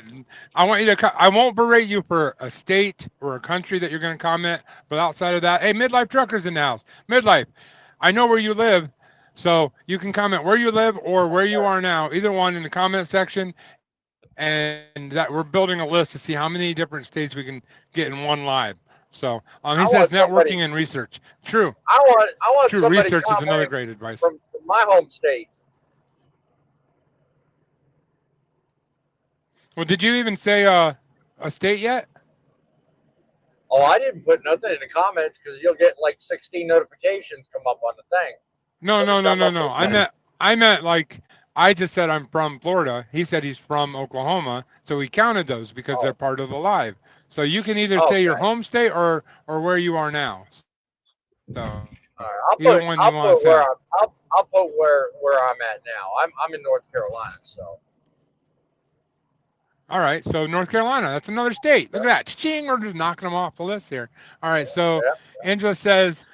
[SPEAKER 1] I want you to. I won't berate you for a state or a country that you're going to comment. But outside of that, hey, Midlife Truckers in the house. Midlife, I know where you live. So you can comment where you live or where you are now, either one in the comment section. And that we're building a list to see how many different states we can get in one live. So he says networking and research. True.
[SPEAKER 3] I want
[SPEAKER 1] true. Research is another great advice.
[SPEAKER 3] From my home state.
[SPEAKER 1] Well, did you even say a state yet?
[SPEAKER 3] Oh, I didn't put nothing in the comments because you'll get like 16 notifications come up on the thing.
[SPEAKER 1] No. I meant like I just said I'm from Florida. He said he's from Oklahoma, so we counted those because they're part of the live. So you can either say your home state or where you are now. So
[SPEAKER 3] all right, I'll put where I'm at now. I'm in North Carolina, so.
[SPEAKER 1] All right, so North Carolina, that's another state. Look at that. Ching, we're just knocking them off the list here. All right, so Angela says,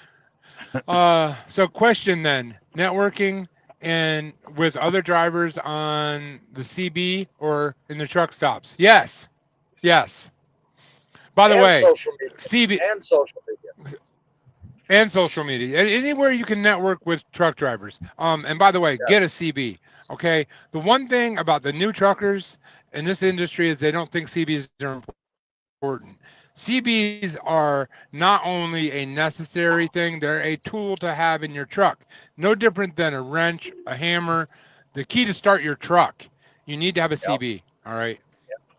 [SPEAKER 1] so question then, networking and with other drivers on the CB or in the truck stops? Yes. By the way,
[SPEAKER 3] social media.
[SPEAKER 1] CB
[SPEAKER 3] and social media.
[SPEAKER 1] And social media. Anywhere you can network with truck drivers. And by the way, get a CB. Okay. The one thing about the new truckers in this industry is they don't think CBs are important. CBs are not only a necessary thing, they're a tool to have in your truck. No different than a wrench, a hammer. The key to start your truck, you need to have a CB. All right.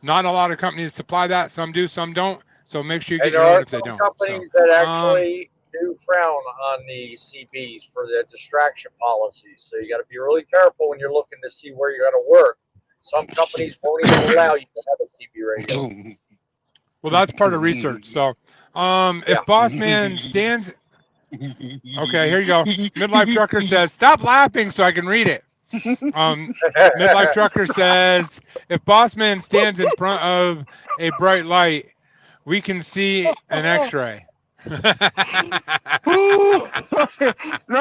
[SPEAKER 1] Not a lot of companies supply that. Some do, some don't. So make sure you get your own if they don't.
[SPEAKER 3] There are companies that actually do frown on the CBs for the distraction policies. So you got to be really careful when you're looking to see where you're going to work. Some companies won't even allow you to have a CB radio.
[SPEAKER 1] Well, that's part of research. So if Boss Man stands... Okay, here you go. Midlife Trucker says, stop laughing so I can read it. Midlife Trucker says, if Boss Man stands in front of a bright light, we can see an X-ray.
[SPEAKER 2] Now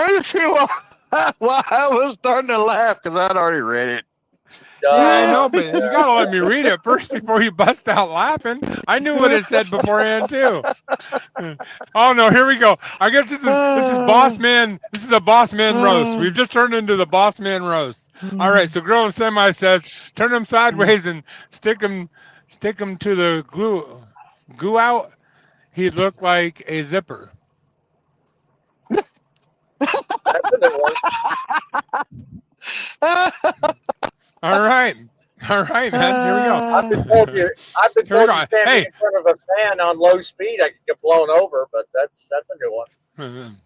[SPEAKER 2] you see why I was starting to laugh because I'd already read it.
[SPEAKER 1] Yeah, I know, but you gotta let me read it first before you bust out laughing. I knew what it said beforehand too. Oh no, here we go. I guess this is Boss Man. This is a Boss Man roast. We've just turned into the Boss Man roast. All right, so Girl Semi says, turn them sideways and stick them to the glue out. He looked like a zipper. All right, man. Here we go.
[SPEAKER 3] I've been told you standing in front of a fan on low speed, I could get blown over, but that's a new one.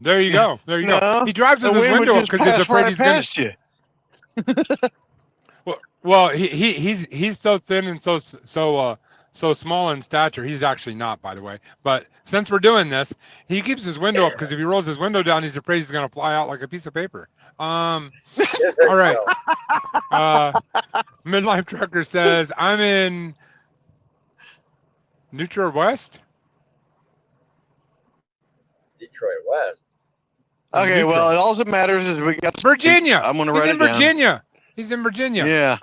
[SPEAKER 1] There you go. Go. He drives with his window up because he's afraid he's going to. Well, he's so thin and so so small in stature. He's actually not, by the way. But since we're doing this, he keeps his window up because if he rolls his window down, he's afraid he's going to fly out like a piece of paper. All right. Midlife Trucker says, I'm in Detroit West.
[SPEAKER 3] Detroit West.
[SPEAKER 2] Okay, well, all that matters is we got
[SPEAKER 1] Virginia.
[SPEAKER 2] I'm going to write it down.
[SPEAKER 1] Virginia. He's in Virginia.
[SPEAKER 2] Yeah.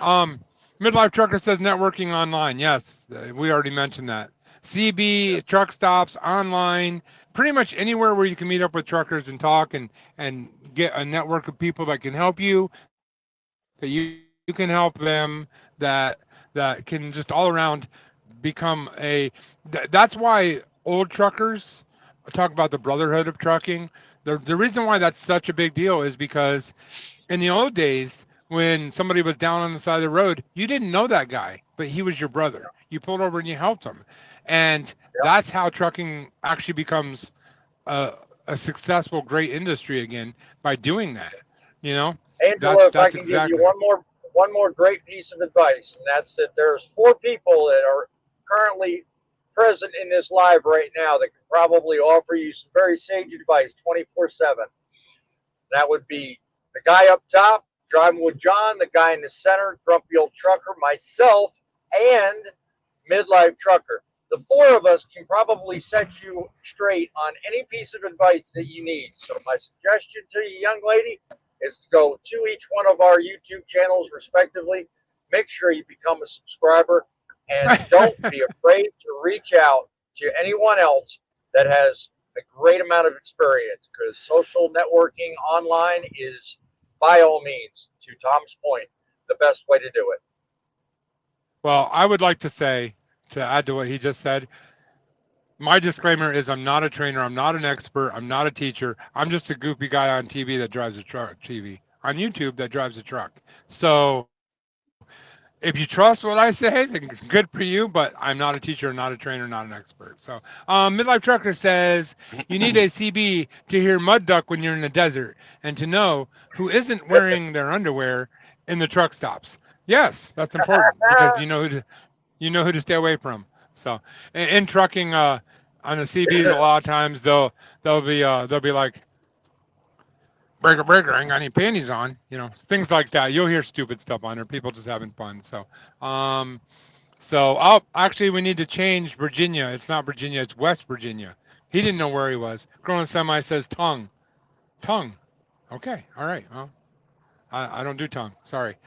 [SPEAKER 1] Midlife Trucker says networking online. Yes, we already mentioned that. CB, truck stops, online, pretty much anywhere where you can meet up with truckers and talk and get a network of people that can help you, that you can help them, that can just all around become that's why old truckers talk about the brotherhood of trucking. The reason why that's such a big deal is because in the old days, when somebody was down on the side of the road, you didn't know that guy, but he was your brother. You pulled over and you helped him. And that's how trucking actually becomes a successful, great industry again, by doing that. You know,
[SPEAKER 3] Angelo, if I can give you one more great piece of advice, and that's that there's 4 people that are currently present in this live right now that can probably offer you some very sage advice 24/7. That would be the guy up top, Driving with John, the guy in the center, Grumpy Old Trucker, myself, and Midlife Trucker. The 4 of us can probably set you straight on any piece of advice that you need. So my suggestion to you, young lady, is to go to each one of our YouTube channels respectively. Make sure you become a subscriber, and don't be afraid to reach out to anyone else that has a great amount of experience, because social networking online is, by all means, to Tom's point, the best way to do it.
[SPEAKER 1] Well, I would like to say, to add to what he just said, my disclaimer is I'm not a trainer, I'm not an expert, I'm not a teacher. I'm just a goofy guy on TV that drives a truck, on YouTube that drives a truck. So if you trust what I say, then good for you, but I'm not a teacher, not a trainer, not an expert. So Midlife Trucker says, you need a CB to hear mud duck when you're in the desert and to know who isn't wearing their underwear in the truck stops. Yes, that's important because you know who to stay away from. So in trucking, on the CBs, a lot of times they'll be like, breaker, I ain't got any panties on, you know, things like that. You'll hear stupid stuff on there, people just having fun. So actually we need to change Virginia. It's not Virginia, it's West Virginia. He didn't know where he was. Growing Semi says tongue. Okay, all right. Well, I don't do tongue, sorry.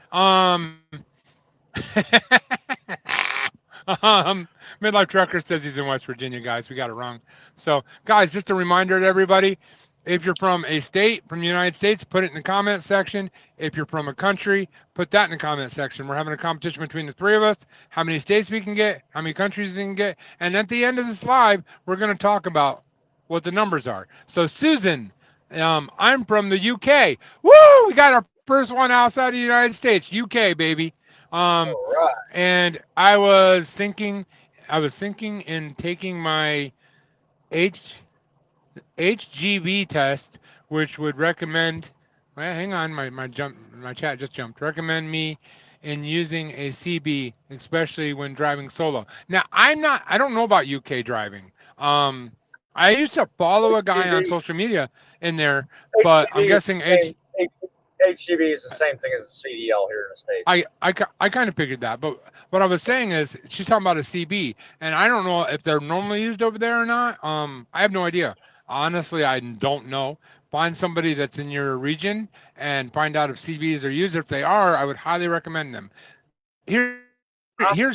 [SPEAKER 1] Midlife Trucker says he's in West Virginia, guys. We got it wrong. So guys, just a reminder to everybody, if you're from a state, from the United States, put it in the comment section. If you're from a country, put that in the comment section. We're having a competition between the 3 of us, how many states we can get, how many countries we can get. And at the end of this live, we're going to talk about what the numbers are. So Susan, I'm from the UK. Woo! We got our first one outside of the United States. UK, baby.
[SPEAKER 3] All right.
[SPEAKER 1] And I was thinking in taking my HGV test, which would recommend, well, hang on, my chat just jumped. Recommend me in using a CB, especially when driving solo. Now, I don't know about UK driving. I used to follow a guy on social media in there, but I'm guessing
[SPEAKER 3] HGV is the same thing as a CDL here in the States.
[SPEAKER 1] I kind of figured that, but what I was saying is she's talking about a CB, and I don't know if they're normally used over there or not. I have no idea. Honestly, I don't know. Find somebody that's in your region and find out if CBs are used. If they are, I would highly recommend them. Here's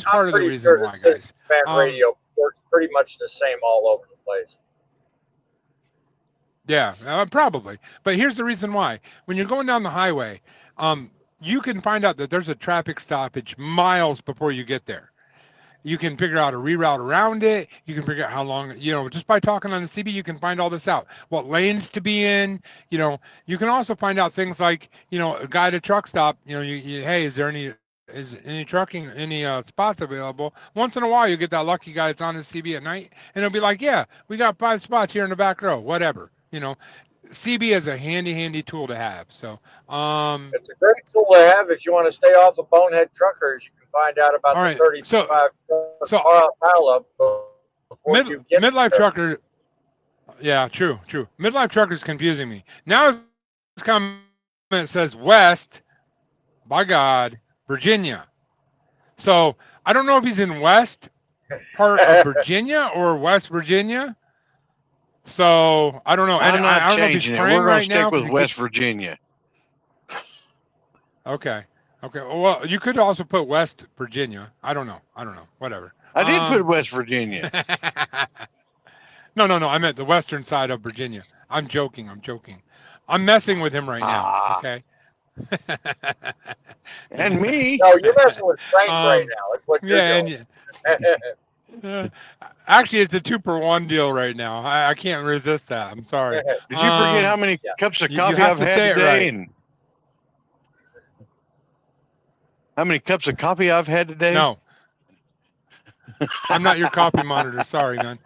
[SPEAKER 1] part of the reason why, guys.
[SPEAKER 3] Fan radio works pretty much the same all over the place.
[SPEAKER 1] Yeah, probably. But here's the reason why. When you're going down the highway, you can find out that there's a traffic stoppage miles before you get there. You can figure out a reroute around it. You can figure out how long, just by talking on the CB, you can find all this out. What lanes to be in, you can also find out things like, a guy at a truck stop, hey, is there any trucking, any spots available? Once in a while, you get that lucky guy that's on his CB at night, and he'll be like, yeah, we got 5 spots here in the back row, whatever. CB is a handy tool to have. So
[SPEAKER 3] it's a great tool to have if you want to stay off of bonehead truckers. You can find out about
[SPEAKER 1] All
[SPEAKER 3] the
[SPEAKER 1] right,
[SPEAKER 3] 35
[SPEAKER 1] so
[SPEAKER 3] pileup before you get
[SPEAKER 1] midlife
[SPEAKER 3] there.
[SPEAKER 1] trucker. Yeah, true. Midlife trucker is confusing me. Now his comment says West, by God, Virginia. So I don't know if he's in West part of Virginia or West Virginia. So I don't know. And
[SPEAKER 2] I'm not
[SPEAKER 1] I don't know if he's
[SPEAKER 2] changing it.
[SPEAKER 1] praying
[SPEAKER 2] We're going to
[SPEAKER 1] right now.
[SPEAKER 2] stick
[SPEAKER 1] 'cause
[SPEAKER 2] with
[SPEAKER 1] he
[SPEAKER 2] West Virginia.
[SPEAKER 1] Okay. Well, you could also put West Virginia. I don't know. Whatever.
[SPEAKER 2] I did put West Virginia.
[SPEAKER 1] No. I meant the western side of Virginia. I'm joking. I'm messing with him right now. Okay.
[SPEAKER 2] And me.
[SPEAKER 3] No, you're messing with Frank right now. That's what you're doing.
[SPEAKER 1] Actually, it's a 2-for-1 deal right now. I can't resist that. I'm sorry.
[SPEAKER 2] Did you forget how many cups of coffee
[SPEAKER 1] have
[SPEAKER 2] I've
[SPEAKER 1] to
[SPEAKER 2] had
[SPEAKER 1] say it
[SPEAKER 2] today?
[SPEAKER 1] right.
[SPEAKER 2] And how many cups of coffee I've had today?
[SPEAKER 1] No. I'm not your coffee monitor. Sorry, man.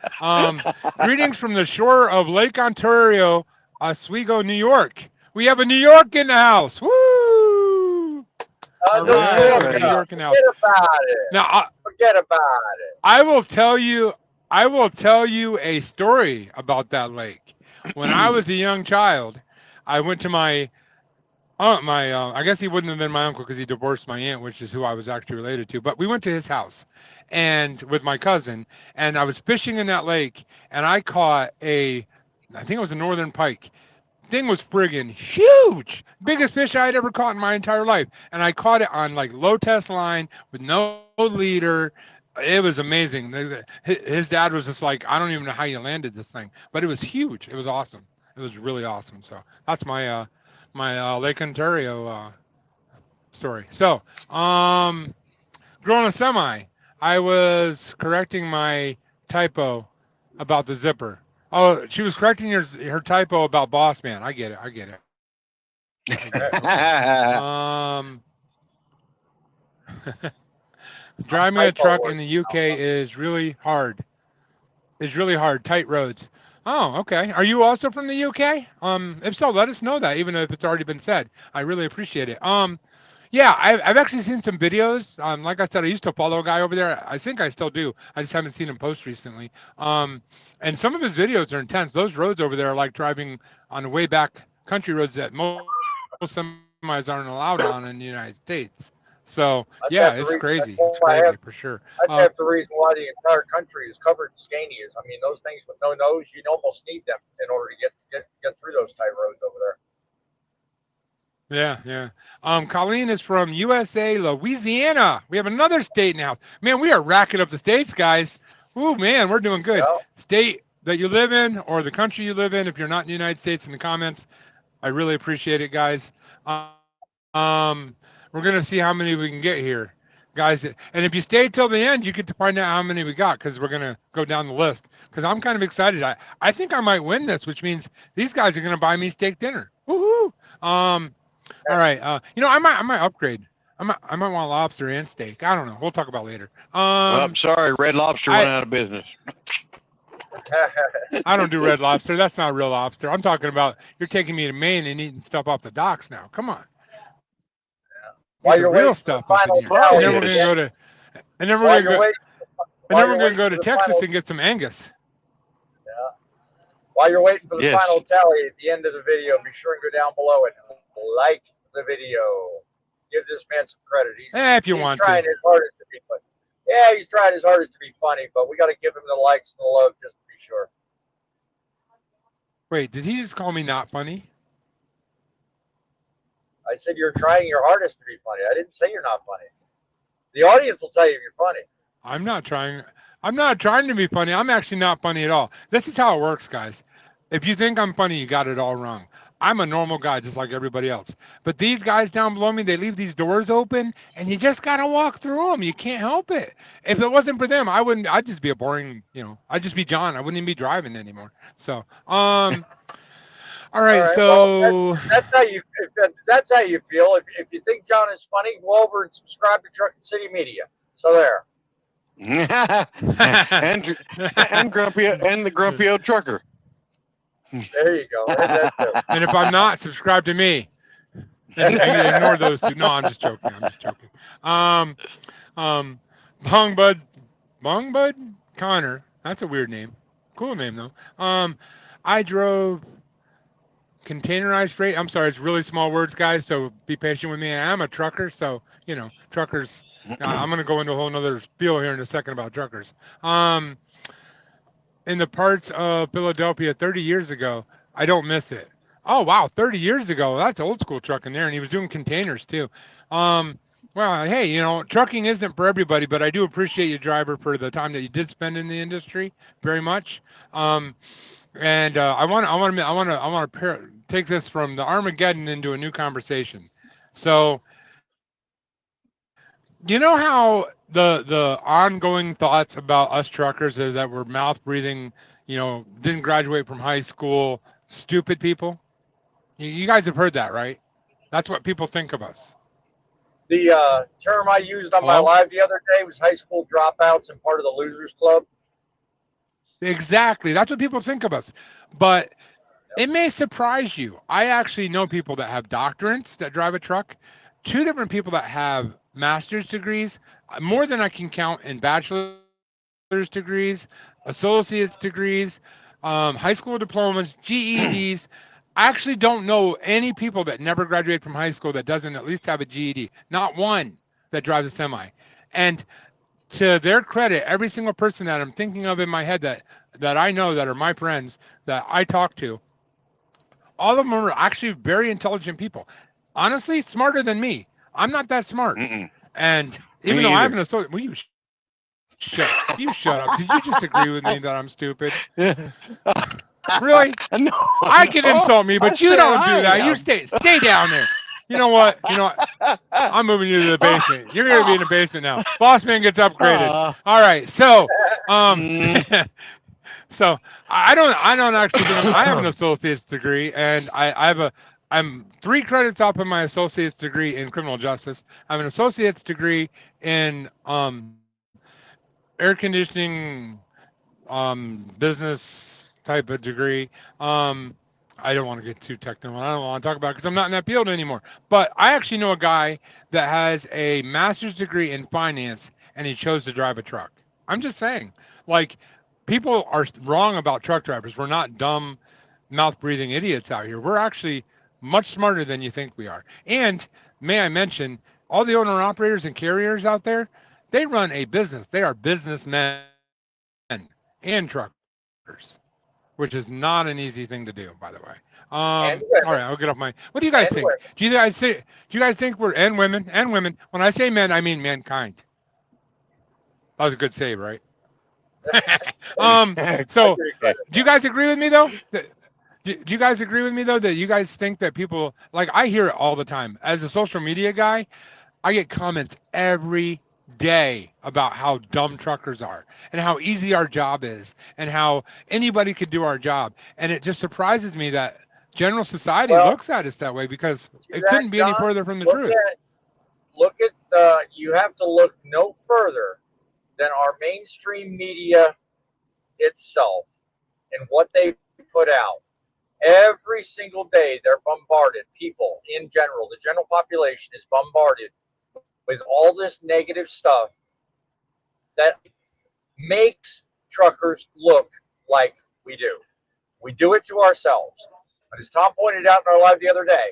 [SPEAKER 1] Greetings from the shore of Lake Ontario, Oswego, New York. We have a New York in the house. Woo! All right, we got New York in the house.
[SPEAKER 3] Forget about it.
[SPEAKER 1] Now,
[SPEAKER 3] Forget about it.
[SPEAKER 1] I will tell you a story about that lake. When I was a young child, I went to my I guess he wouldn't have been my uncle because he divorced my aunt, which is who I was actually related to. But we went to his house, and with my cousin, and I was fishing in that lake, and I caught I think it was a northern pike. Thing was friggin' huge, biggest fish I had ever caught in my entire life, and I caught it on like low test line with no leader. It was amazing. His dad was just like, I don't even know how you landed this thing, but it was huge. It was awesome. It was really awesome. So that's my my Lake Ontario story. So growing a semi, I was correcting my typo about the zipper. Oh, she was correcting her typo about Boss Man. I get it. Driving a truck in the UK is really hard. Tight roads. Oh, okay. Are you also from the UK? If so, let us know that, even if it's already been said. I really appreciate it. Yeah, I've actually seen some videos. Like I said, I used to follow a guy over there. I think I still do. I just haven't seen him post recently. And some of his videos are intense. Those roads over there are like driving on the way back country roads that most semis aren't allowed on in the United States. So yeah, it's crazy. It's crazy for sure.
[SPEAKER 3] That's half the reason why the entire country is covered in scanias. I mean, those things with no nose, you almost need them in order to get through those tight roads over there.
[SPEAKER 1] Yeah. Colleen is from USA, Louisiana. We have another state in the house. Man, we are racking up the states, guys. Ooh, man, we're doing good.
[SPEAKER 3] Yeah.
[SPEAKER 1] State that you live in or the country you live in, if you're not in the United States, in the comments. I really appreciate it, guys. We're going to see how many we can get here, guys. And if you stay till the end, you get to find out how many we got, because we're going to go down the list, because I'm kind of excited. I think I might win this, which means these guys are going to buy me steak dinner. Woohoo! All right. I might upgrade. I might want lobster and steak. I don't know. We'll talk about it later.
[SPEAKER 2] I'm sorry, Red Lobster went out of business.
[SPEAKER 1] I don't do Red Lobster. That's not real lobster. I'm talking about you're taking me to Maine and eating stuff off the docks now. Come on.
[SPEAKER 3] While you're
[SPEAKER 1] real
[SPEAKER 3] waiting
[SPEAKER 1] stuff
[SPEAKER 3] for the
[SPEAKER 1] up in
[SPEAKER 3] final
[SPEAKER 1] here.
[SPEAKER 3] tally,
[SPEAKER 1] And then we're gonna go to, and then we're gonna go to Texas
[SPEAKER 3] final,
[SPEAKER 1] and get some Angus.
[SPEAKER 3] Yeah. While you're waiting for the
[SPEAKER 2] Yes.
[SPEAKER 3] final tally at the end of the video, be sure and go down below and like the video. Give this man some credit.
[SPEAKER 1] If you
[SPEAKER 3] he's
[SPEAKER 1] want
[SPEAKER 3] trying
[SPEAKER 1] to.
[SPEAKER 3] his hardest to be funny. Yeah, he's trying his hardest to be funny, but we got to give him the likes and the love just to be sure.
[SPEAKER 1] Wait, did he just call me not funny?
[SPEAKER 3] I said you're trying your hardest to be funny. I didn't say you're not funny. The audience will tell you if you're funny.
[SPEAKER 1] I'm not trying to be funny. I'm actually not funny at all. This is how it works, guys. If you think I'm funny, you got it all wrong. I'm a normal guy just like everybody else. But these guys down below me, they leave these doors open and you just got to walk through them. You can't help it. If it wasn't for them, I'd just be a boring, I'd just be John. I wouldn't even be driving anymore. So, all right. So
[SPEAKER 3] well, that's how you feel. If you think John is funny, go over and subscribe to Trucking City Media. So there.
[SPEAKER 2] and the grumpy old trucker.
[SPEAKER 3] There you go.
[SPEAKER 1] And if I'm not, subscribe to me. And ignore those two. No, I'm just joking. Bong Bud Connor. That's a weird name. Cool name though. I drove containerized freight. I'm sorry, it's really small words, guys. So be patient with me. I'm a trucker, so truckers. I'm gonna go into a whole nother spiel here in a second about truckers. In the parts of Philadelphia 30 years ago, I don't miss it. Oh wow, 30 years ago, that's old school trucking there, and he was doing containers too. Well, hey, trucking isn't for everybody, but I do appreciate you, driver, for the time that you did spend in the industry very much. And I want to take this from the Armageddon into a new conversation. So, you know how the ongoing thoughts about us truckers is that we're mouth breathing, didn't graduate from high school, stupid people. You guys have heard that, right? That's what people think of us.
[SPEAKER 3] The term I used on my live the other day was high school dropouts and part of the losers club.
[SPEAKER 1] Exactly. That's what people think of us. But it may surprise you. I actually know people that have doctorates that drive a truck, 2 different people that have master's degrees, more than I can count in bachelor's degrees, associate's degrees, high school diplomas, GEDs. I actually don't know any people that never graduated from high school that doesn't at least have a GED. Not one that drives a semi. And to their credit, every single person that I'm thinking of in my head that I know that are my friends that I talk to, all of them are actually very intelligent people. Honestly, smarter than me. I'm not that smart. And even though I have an associate, will you shut up? Did you just agree with me that I'm stupid? Really?
[SPEAKER 2] No,
[SPEAKER 1] I can insult me, but you don't do that. You stay down there. You know what? I'm moving you to the basement. You're gonna be in the basement now. Boss man gets upgraded. All right. So, so I don't actually. I have an associate's degree, and I'm 3 credits off of my associate's degree in criminal justice. I have an associate's degree in air conditioning, business type of degree. I don't want to get too technical. I don't want to talk about it because I'm not in that field anymore. But I actually know a guy that has a master's degree in finance and he chose to drive a truck. I'm just saying, like, people are wrong about truck drivers. We're not dumb, mouth-breathing idiots out here. We're actually much smarter than you think we are. And may I mention, all the owner-operators and carriers out there, they run a business. They are businessmen and truckers, which is not an easy thing to do, by the way. All right, I'll get off my. What do you guys think? Do you guys think we're and women? When I say men, I mean mankind. That was a good save, right? So, do you guys agree with me though? Do you guys agree with me though that you guys think that people, like, I hear it all the time as a social media guy, I get comments every day about how dumb truckers are and how easy our job is and how anybody could do our job, and it just surprises me that general society looks at us that way because it couldn't be any further from the truth.
[SPEAKER 3] You have to look no further than our mainstream media itself and what they put out. Every single day they're bombarded. People in general, the general population is bombarded with all this negative stuff that makes truckers look like we do. We do it to ourselves. But as Tom pointed out in our live the other day,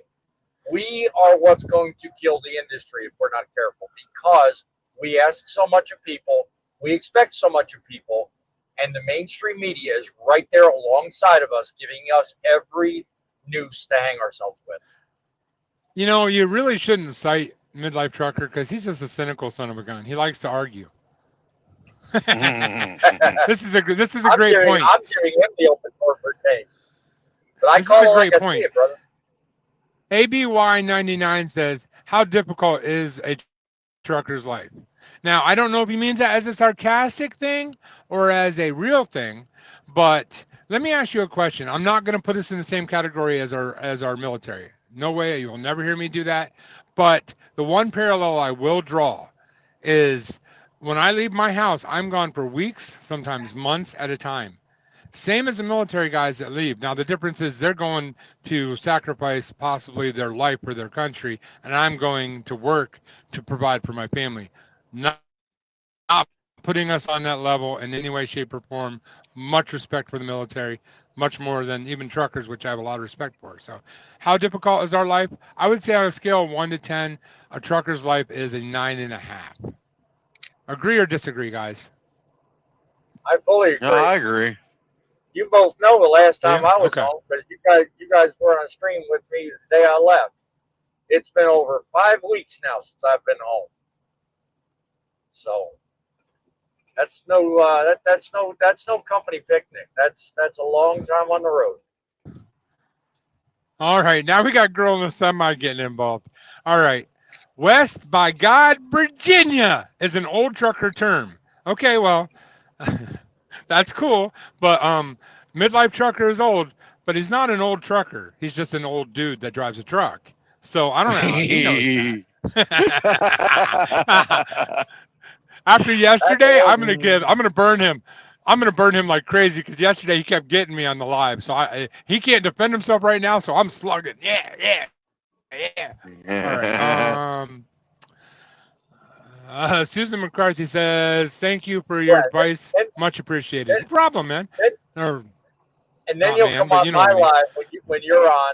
[SPEAKER 3] we are what's going to kill the industry if we're not careful, because we ask so much of people, we expect so much of people, and the mainstream media is right there alongside of us, giving us every noose to hang ourselves with.
[SPEAKER 1] You really shouldn't cite Midlife Trucker because he's just a cynical son of a gun. He likes to argue. This is a great point.
[SPEAKER 3] I'm giving him the open door for change. But I call it like I see it, brother.
[SPEAKER 1] ABY99 says, how difficult is a trucker's life? Now, I don't know if he means that as a sarcastic thing or as a real thing, but let me ask you a question. I'm not going to put us in the same category as our military. No way. You will never hear me do that. But the one parallel I will draw is when I leave my house, I'm gone for weeks, sometimes months at a time. Same as the military guys that leave. Now, the difference is they're going to sacrifice possibly their life for their country, and I'm going to work to provide for my family. putting us on that level in any way, shape, or form. Much respect for the military, much more than even truckers, which I have a lot of respect for. So, how difficult is our life? I would say on a scale of 1 to 10, a trucker's life is a 9.5. Agree or disagree, guys?
[SPEAKER 3] I fully agree.
[SPEAKER 2] No, I agree.
[SPEAKER 3] You both know the last time
[SPEAKER 1] Yeah?
[SPEAKER 3] I was
[SPEAKER 1] Okay.
[SPEAKER 3] home, because you guys were on stream with me the day I left. It's been over 5 weeks now since I've been home. So that's no that's no company picnic. That's a long time on the road.
[SPEAKER 1] All right, now we got girl in the semi getting involved. All right, West by God, Virginia is an old trucker term. Okay, well, that's cool, but midlife trucker is old, but he's not an old trucker. He's just an old dude that drives a truck. So I don't know how he knows that. After yesterday, I'm gonna burn him. I'm gonna burn him like crazy because yesterday he kept getting me on the live. So he can't defend himself right now. So I'm slugging. Yeah. All right. Susan McCarthy says, "Thank you for your advice. Much appreciated." No problem, man.
[SPEAKER 3] And then you'll come on my live when you're on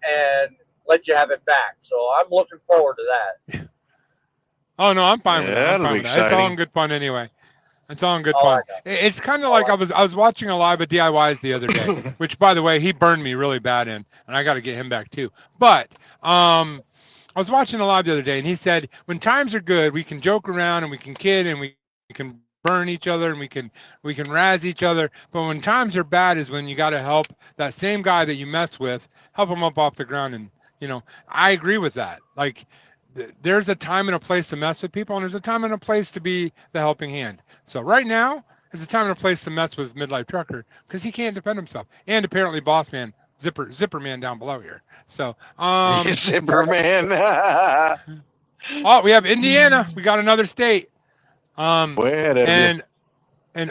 [SPEAKER 3] and let you have it back. So I'm looking forward to that.
[SPEAKER 1] Oh no, I'm fine with that. I'm fine with that. It's all in good fun anyway. It's all in good fun. It's kind of like I was watching a live of DIYs the other day, which by the way he burned me really bad in, and I got to get him back too. But I was watching a live the other day, and he said when times are good, we can joke around and we can kid and we can burn each other and we can razz each other. But when times are bad is when you got to help that same guy that you mess with, help him up off the ground. And I agree with that. Like, there's a time and a place to mess with people, and there's a time and a place to be the helping hand. So right now is a time and a place to mess with midlife trucker because he can't defend himself, and apparently boss man, zipper man down below here. So
[SPEAKER 2] zipper man.
[SPEAKER 1] Oh, we have Indiana. We got another state. And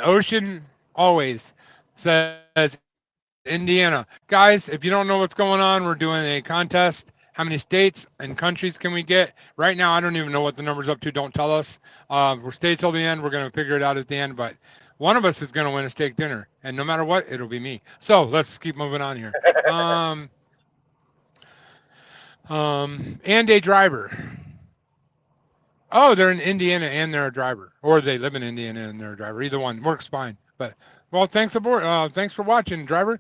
[SPEAKER 1] Ocean always says Indiana. Guys, if you don't know what's going on, we're doing a contest. How many states and countries can we get? Right now, I don't even know what the number's up to. Don't tell us. We're stay till the end. We're going to figure it out at the end. But one of us is going to win a steak dinner. And no matter what, it'll be me. So let's keep moving on here. And a driver. Oh, they're in Indiana and they're a driver. Or they live in Indiana and they're a driver. Either one works fine. But, well, thanks for watching, driver,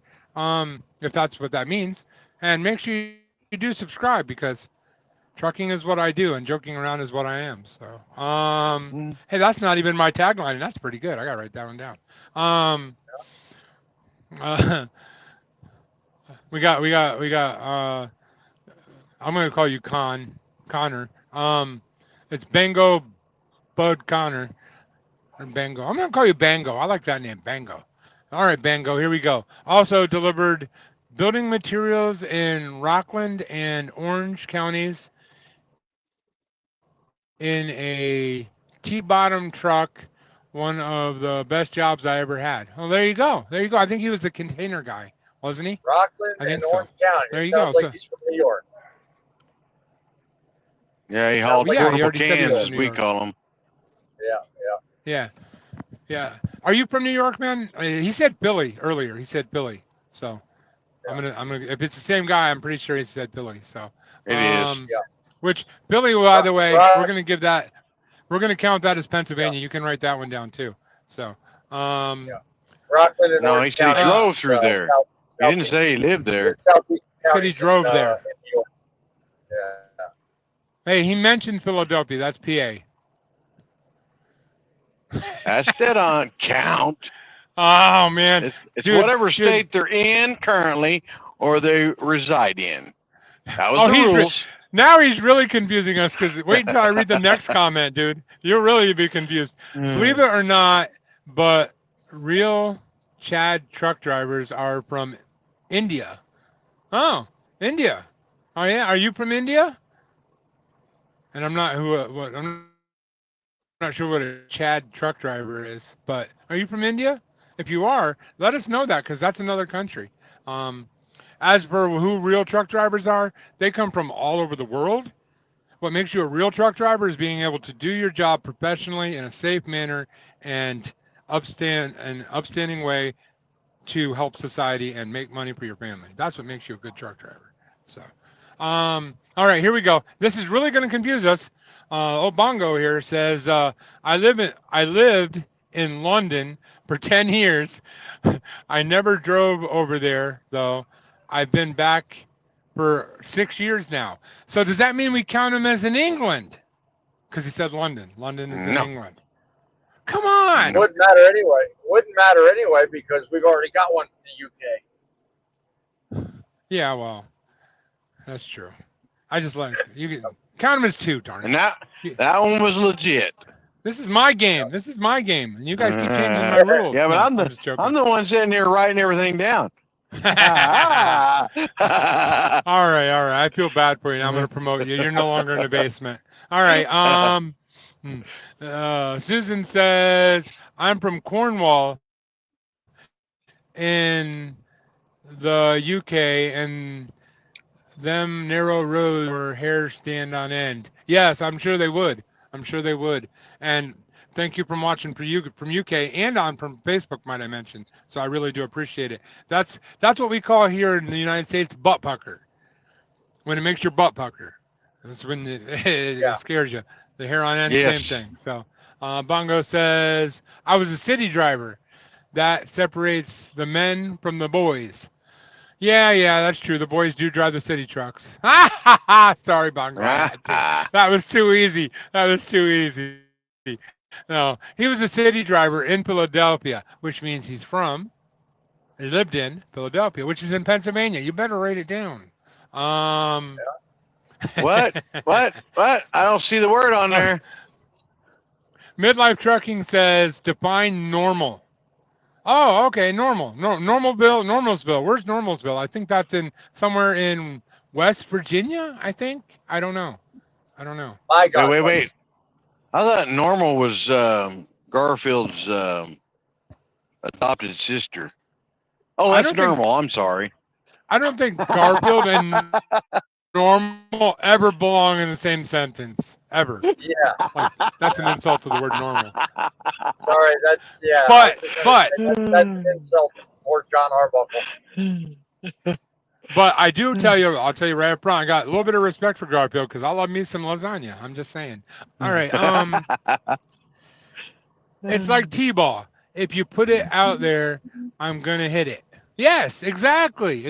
[SPEAKER 1] if that's what that means. And make sure you do subscribe because trucking is what I do and joking around is what I am. So, hey, that's not even my tagline, and that's pretty good. I got to write that one down. We got. I'm gonna call you Connor. It's Bango Bud Connor or Bango. I'm gonna call you Bango. I like that name, Bango. All right, Bango. Here we go. Also delivered building materials in Rockland and Orange counties in a T-bottom truck. One of the best jobs I ever had. Oh, there you go. There you go. I think he was the container guy, wasn't he?
[SPEAKER 3] Rockland and Orange County.
[SPEAKER 1] There you
[SPEAKER 3] go. Like he's from New York.
[SPEAKER 2] Yeah, he hauled portable cans, as we call them.
[SPEAKER 1] Yeah. Are you from New York, man? He said Philly earlier. He said Philly. So I'm gonna. If it's the same guy, I'm pretty sure he said Philly. So
[SPEAKER 2] it is.
[SPEAKER 3] Yeah.
[SPEAKER 1] Which Philly, by the way, we're gonna give that. We're gonna count that as Pennsylvania. You can write that one down too. So.
[SPEAKER 3] Rockland and
[SPEAKER 2] no,
[SPEAKER 3] Orange
[SPEAKER 2] he said he drove through there. He didn't say he lived there.
[SPEAKER 1] He said he drove there.
[SPEAKER 3] Yeah.
[SPEAKER 1] Hey, he mentioned Philadelphia. That's PA.
[SPEAKER 2] That's dead on count.
[SPEAKER 1] Oh man,
[SPEAKER 2] it's whatever state they're in currently or they reside in. That was the rules.
[SPEAKER 1] Now he's really confusing us because wait until I read the next comment, dude. You'll really be confused. Believe it or not, but real Chad truck drivers are from India. Oh, India. Oh yeah, are you from India? And I'm not I'm not sure what a Chad truck driver is, but are you from India? If you are, let us know that because that's another country. As for who real truck drivers are, they come from all over the world. what makes you a real truck driver is being able to do your job professionally in a safe manner and upstanding way to help society and make money for your family. That's what makes you a good truck driver. So, all right, here we go. This is really going to confuse us. Bongo here says, I lived in London for 10 years. I never drove over there, though. I've been back for 6 years now. So does that mean we count him as in England? Because he said London. London is in England. Come on.
[SPEAKER 3] Wouldn't matter anyway. Wouldn't matter anyway because we've already got one from the UK.
[SPEAKER 1] Yeah, well, that's true. I just like you can count him as 2, darn it.
[SPEAKER 2] And that one was legit.
[SPEAKER 1] This is my game. This is my game, and you guys keep changing my rules.
[SPEAKER 2] Yeah, but
[SPEAKER 1] No,
[SPEAKER 2] I'm the one sitting here writing everything down.
[SPEAKER 1] All right. I feel bad for you. Now I'm going to promote you. You're no longer in the basement. All right. Susan says, I'm from Cornwall in the UK, and them narrow roads where hair stand on end. Yes, I'm sure they would. And thank you for watching from UK and on from Facebook, might I mention. So I really do appreciate it. That's what we call here in the United States butt pucker. When it makes your butt pucker. That's when it scares you. The hair on end,
[SPEAKER 2] yes.
[SPEAKER 1] Same thing. So Bongo says, I was a city driver. That separates the men from the boys. Yeah, that's true. The boys do drive the city trucks. Sorry, Bongo. That was too easy. No, he was a city driver in Philadelphia, which means he lived in Philadelphia, which is in Pennsylvania. You better write it down.
[SPEAKER 2] What? I don't see the word on there.
[SPEAKER 1] Midlife Trucking says define normal. Oh, okay, normal. Normalsville. Where's Normalsville? I think that's somewhere in West Virginia, I think. I don't know.
[SPEAKER 3] My God.
[SPEAKER 2] Wait. I thought Normal was Garfield's adopted sister. Oh, that's Normal. I'm sorry.
[SPEAKER 1] I don't think Garfield and normal ever belong in the same sentence. Ever.
[SPEAKER 3] Yeah.
[SPEAKER 1] Like, that's an insult to the word normal.
[SPEAKER 3] Sorry, that's
[SPEAKER 1] But
[SPEAKER 3] that's an insult or John Arbuckle.
[SPEAKER 1] But I do tell you, I'll tell you right up front, I got a little bit of respect for Garfield because I love me some lasagna. I'm just saying. All right. It's like T-ball. If you put it out there, I'm gonna hit it. Yes, exactly.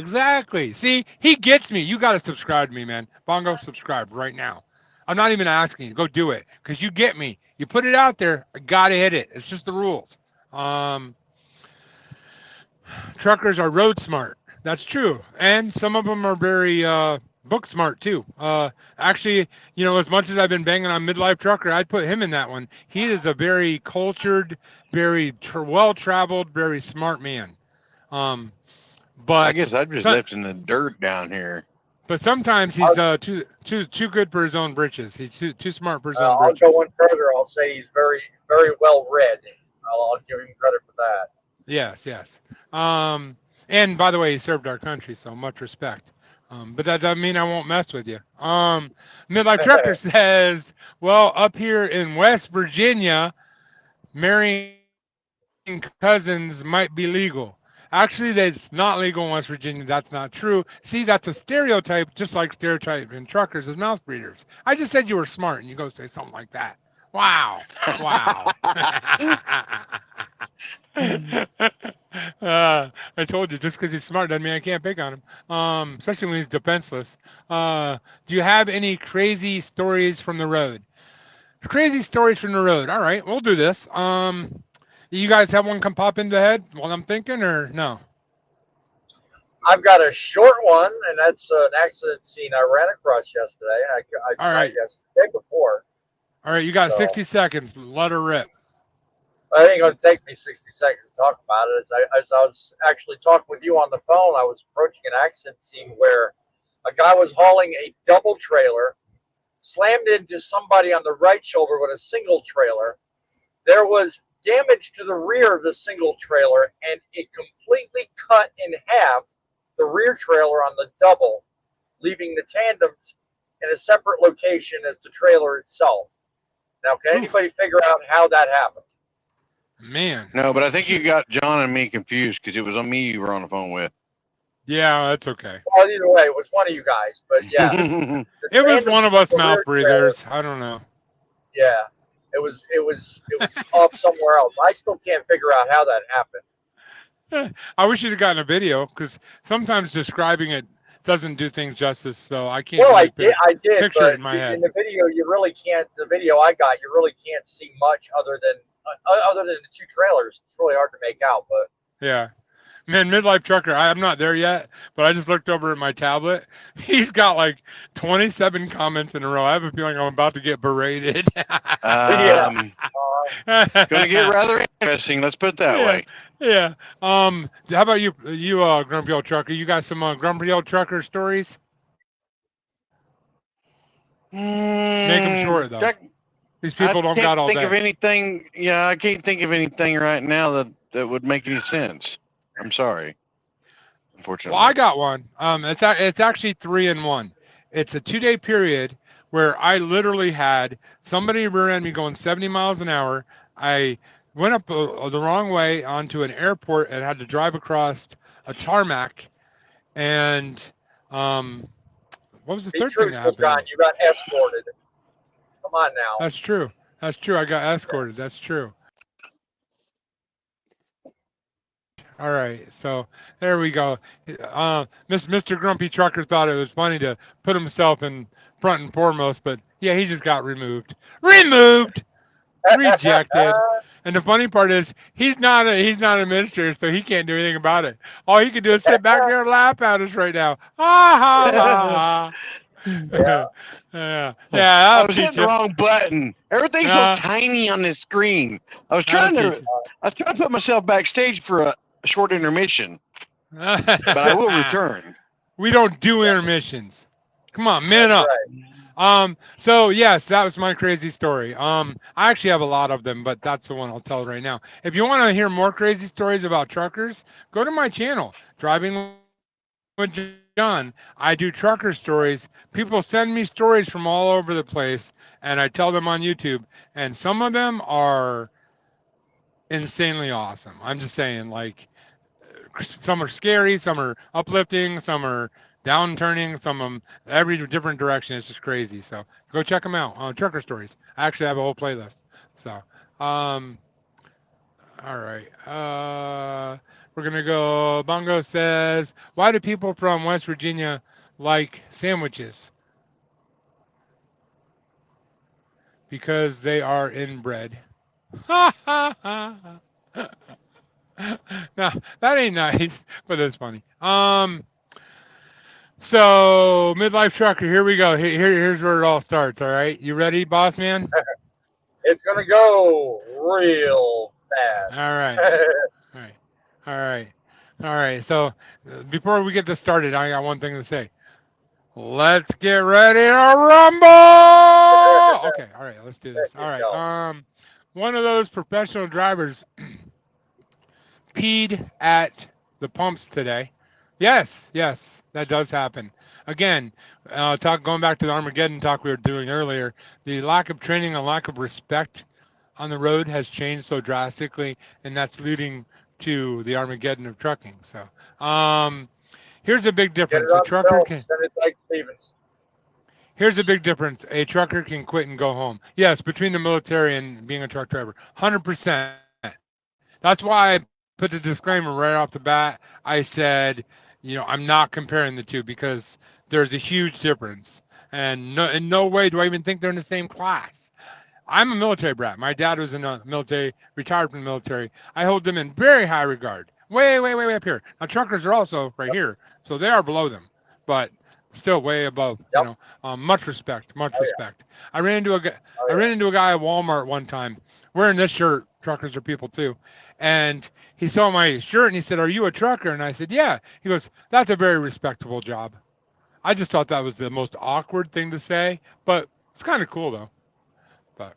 [SPEAKER 1] See, he gets me. You got to subscribe to me, man. Bongo, subscribe right now. I'm not even asking you. Go do it because you get me. You put it out there, I got to hit it. It's just the rules. Truckers are road smart. That's true. And some of them are very book smart, too. Actually, as much as I've been banging on Midlife Trucker, I'd put him in that one. He is a very cultured, very well-traveled, very smart man. But
[SPEAKER 2] I guess I'm just lifting the dirt down here.
[SPEAKER 1] But sometimes he's too good for his own britches. He's too smart for his own britches.
[SPEAKER 3] I'll go one further. I'll say he's very, very well read. I'll give him credit for that.
[SPEAKER 1] Yes. And by the way, he served our country, so much respect. But that doesn't mean I won't mess with you. Midlife Trucker says, well, up here in West Virginia, marrying cousins might be legal. Actually, that's not legal in West Virginia. That's not true. See, that's a stereotype, just like stereotyping truckers as mouth breathers. I just said you were smart, and you go say something like that. Wow. I told you, just because he's smart doesn't mean I can't pick on him, especially when he's defenseless. Do you have any crazy stories from the road? Crazy stories from the road. All right, we'll do this. You guys have one come pop into the head while I'm thinking, or no?
[SPEAKER 3] I've got a short one, and that's an accident scene I ran across yesterday.
[SPEAKER 1] All right.
[SPEAKER 3] Day before.
[SPEAKER 1] All right, you got 60 seconds. Let her rip.
[SPEAKER 3] It ain't going to take me 60 seconds to talk about it. As I was actually talking with you on the phone, I was approaching an accident scene where a guy was hauling a double trailer, slammed into somebody on the right shoulder with a single trailer. There was damage to the rear of the single trailer, and it completely cut in half the rear trailer on the double, leaving the tandems in a separate location as the trailer itself. Now, can anybody figure out how that happened?
[SPEAKER 1] Man.
[SPEAKER 2] No, but I think you got John and me confused because it was on me you were on the phone with.
[SPEAKER 1] Yeah, that's okay.
[SPEAKER 3] Well, either way, it was one of you guys, but yeah.
[SPEAKER 1] It was one of us mouth breathers. I don't know.
[SPEAKER 3] Yeah, it was off somewhere else. I still can't figure out how that happened.
[SPEAKER 1] I wish you'd have gotten a video, because sometimes describing it doesn't do things justice. So I can't.
[SPEAKER 3] Well,
[SPEAKER 1] really
[SPEAKER 3] I did,
[SPEAKER 1] picture
[SPEAKER 3] but
[SPEAKER 1] it in my head.
[SPEAKER 3] in the video, you really can't. The video I got, you really can't see much other than the two trailers. It's really hard to make out, but
[SPEAKER 1] yeah. Man, Midlife Trucker, I'm not there yet, but I just looked over at my tablet. He's got like 27 comments in a row. I have a feeling I'm about to get berated.
[SPEAKER 2] Going to get rather interesting. Let's put it that way.
[SPEAKER 1] Yeah. How about you, Grumpy Old Trucker? You got some Grumpy Old Trucker stories? Make them short, though. These people don't got all day.
[SPEAKER 2] I can't think of anything. Yeah, I can't think of anything right now that would make any sense. I'm sorry. Unfortunately.
[SPEAKER 1] Well, I got one. It's actually 3 in 1. It's a 2-day period where I literally had somebody rear-end me going 70 miles an hour. I went up the wrong way onto an airport and had to drive across a tarmac. And what was the third thing that happened?
[SPEAKER 3] John, you got escorted. Come on now.
[SPEAKER 1] That's true. That's true. I got escorted. That's true. All right, so there we go. Mr. Grumpy Trucker thought it was funny to put himself in front and foremost, but yeah, he just got removed, rejected. And the funny part is, he's not an administrator, so he can't do anything about it. All he can do is sit back there and laugh at us right now. Ha ha ha. Yeah.
[SPEAKER 2] I was hitting the wrong button. Everything's so tiny on this screen. I was trying to put myself backstage for a short intermission, but I will return.
[SPEAKER 1] We don't do intermissions. Come on, man up. Right. So yes, that was my crazy story. I actually have a lot of them, but that's the one I'll tell right now. If you want to hear more crazy stories about truckers, go to my channel, Driving with John. I do trucker stories. People send me stories from all over the place, and I tell them on YouTube, and some of them are insanely awesome. I'm just saying, like, some are scary, some are uplifting, some are downturning, some of them every different direction. It's just crazy. So go check them out on Trucker Stories. I actually have a whole playlist. So all right, we're gonna go. Bongo says, why do people from West Virginia like sandwiches? Because they are inbred. Ha ha ha. No, that ain't nice, but it's funny. So Midlife Trucker, here we go. Here's where it all starts. All right, you ready, boss man?
[SPEAKER 3] It's gonna go real fast.
[SPEAKER 1] All right. So before we get this started, I got one thing to say. Let's get ready to rumble. Okay, all right, let's do this. All right. One of those professional drivers peed at the pumps today. Yes, that does happen. Again, going back to the Armageddon talk we were doing earlier, the lack of training and lack of respect on the road has changed so drastically, and that's leading to the Armageddon of trucking. So, here's a big difference. A trucker can. Here's a big difference. A trucker can quit and go home. Yes, between the military and being a truck driver, 100%. That's why I put the disclaimer right off the bat. I said, I'm not comparing the two because there's a huge difference. And in no way do I even think they're in the same class. I'm a military brat. My dad was in the military, retired from the military. I hold them in very high regard. Way up here. Now, truckers are also right here, so they are below them, but still way above. Much respect. Respect. I ran into a guy at Walmart one time wearing this shirt. Truckers are people too, and he saw my shirt and he said, "Are you a trucker?" And I said, "Yeah." He goes, "That's a very respectable job." I just thought that was the most awkward thing to say, but it's kind of cool though. But